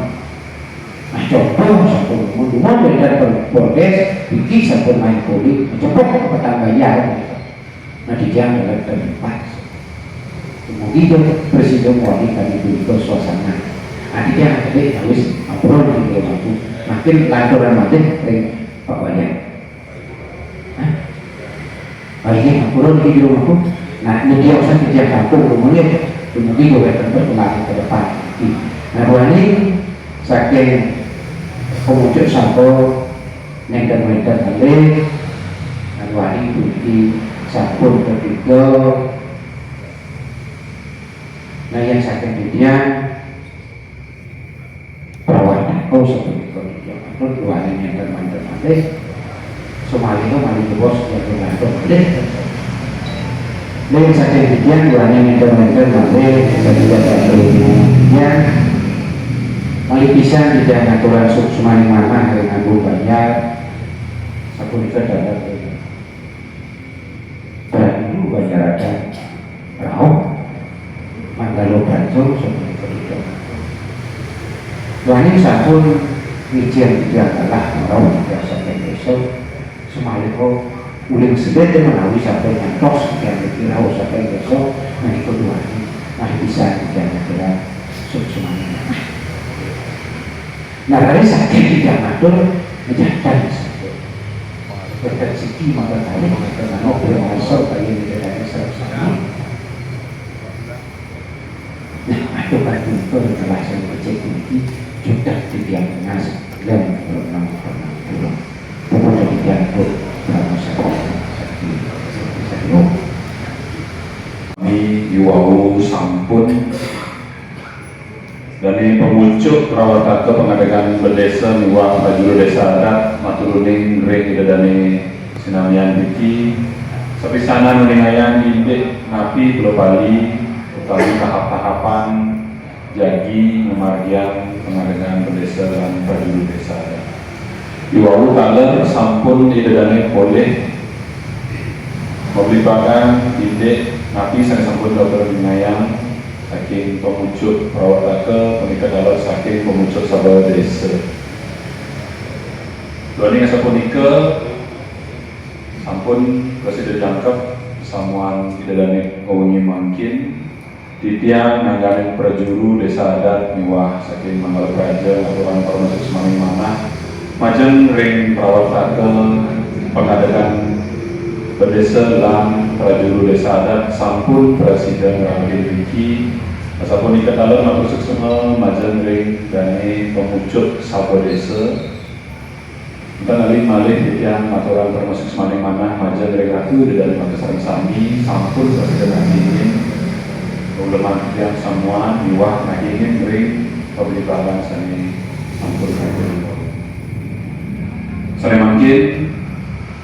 nah contoh sampun dumon-dumon dari berdes bikin sampun main kulit coba ke petang bayar nah di jam dalam tempat tunggi presiden mewali kami dulu suasana akhirnya adik harus apron di rumahku makin lanturan makin Pak Banyak ini apron di rumahku nah ini dia usah kerja kampung rumahnya mungkin juga berkembang ke depan nah ini saking kemudian sampo nengker-nengker balik nah ini di sampun ketiga nah yang saking dia perawatan kau seperti itu itu dua yang teman-teman Somali itu maling bos yang mengantuk deh dengan sakit pikiran dua yang teman-teman bisa juga terjadinya maling pisang tidak ngaturan Somali mana dengan Abu Banyak aku bisa dapat berani dulu Banyak ada rauh Manggalo Bantul seperti itu. Wani sampun ngijir tidak kalah orang biasa besok semaliko uling sedih menawi sampai ngantos sekian dikira sampai besok nah itu dua nah bisa tidak kira semuanya nah dari sakit tidak ngatur menjadikan berkeciki maka kali karena ngobrol masuk kali ini dari serap-serap nah itu kan itu adalah saya kecil ini sudah tidak ngas dan berenang pulang pokoknya tidak pun kami Iwau sampun dari pemuncuk perawat ke pengadakan berdesa niwah prajuru desa adat maturuning ring idadane sinamian biki sepisana meningayan indek napi Pulau Bali utawi tahap-tahapan jagi memargian pengadakan berdesa dan prajuru desa adat Iwau kaler sampun idadane boleh memberikan indek napi saya sampun dokter binayang saking pemuncuk perawat menikah dalam saking pemuncuk sahabat desa dua ini sampun nikah sampun presiden jangkep samuan idadane kawengi mangkin titiang nangganing prajuru desa adat niwah saking Mangala Praja aturan permasuk semani mana majeng ring perawat pengadakan berdesa lan prajuru desa adat sampun presiden Rakyat Wiki sampun ikat dalam matusuk semua majeng ring dani pemuncuk sahabat desa kita nalih malih titiang aturan termasuk semani mana majeng ring ratu di dalam makasaring sami sampun presiden Rakyat uleman titiang semua niwah nagingin ring pemerintahan sani sampun Rakyat sering mangkin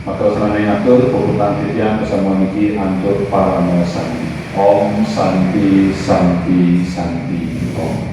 maka selanjutnya ngatur puputan titian bersama niki antur para sani Om Santi Santi Santi Om.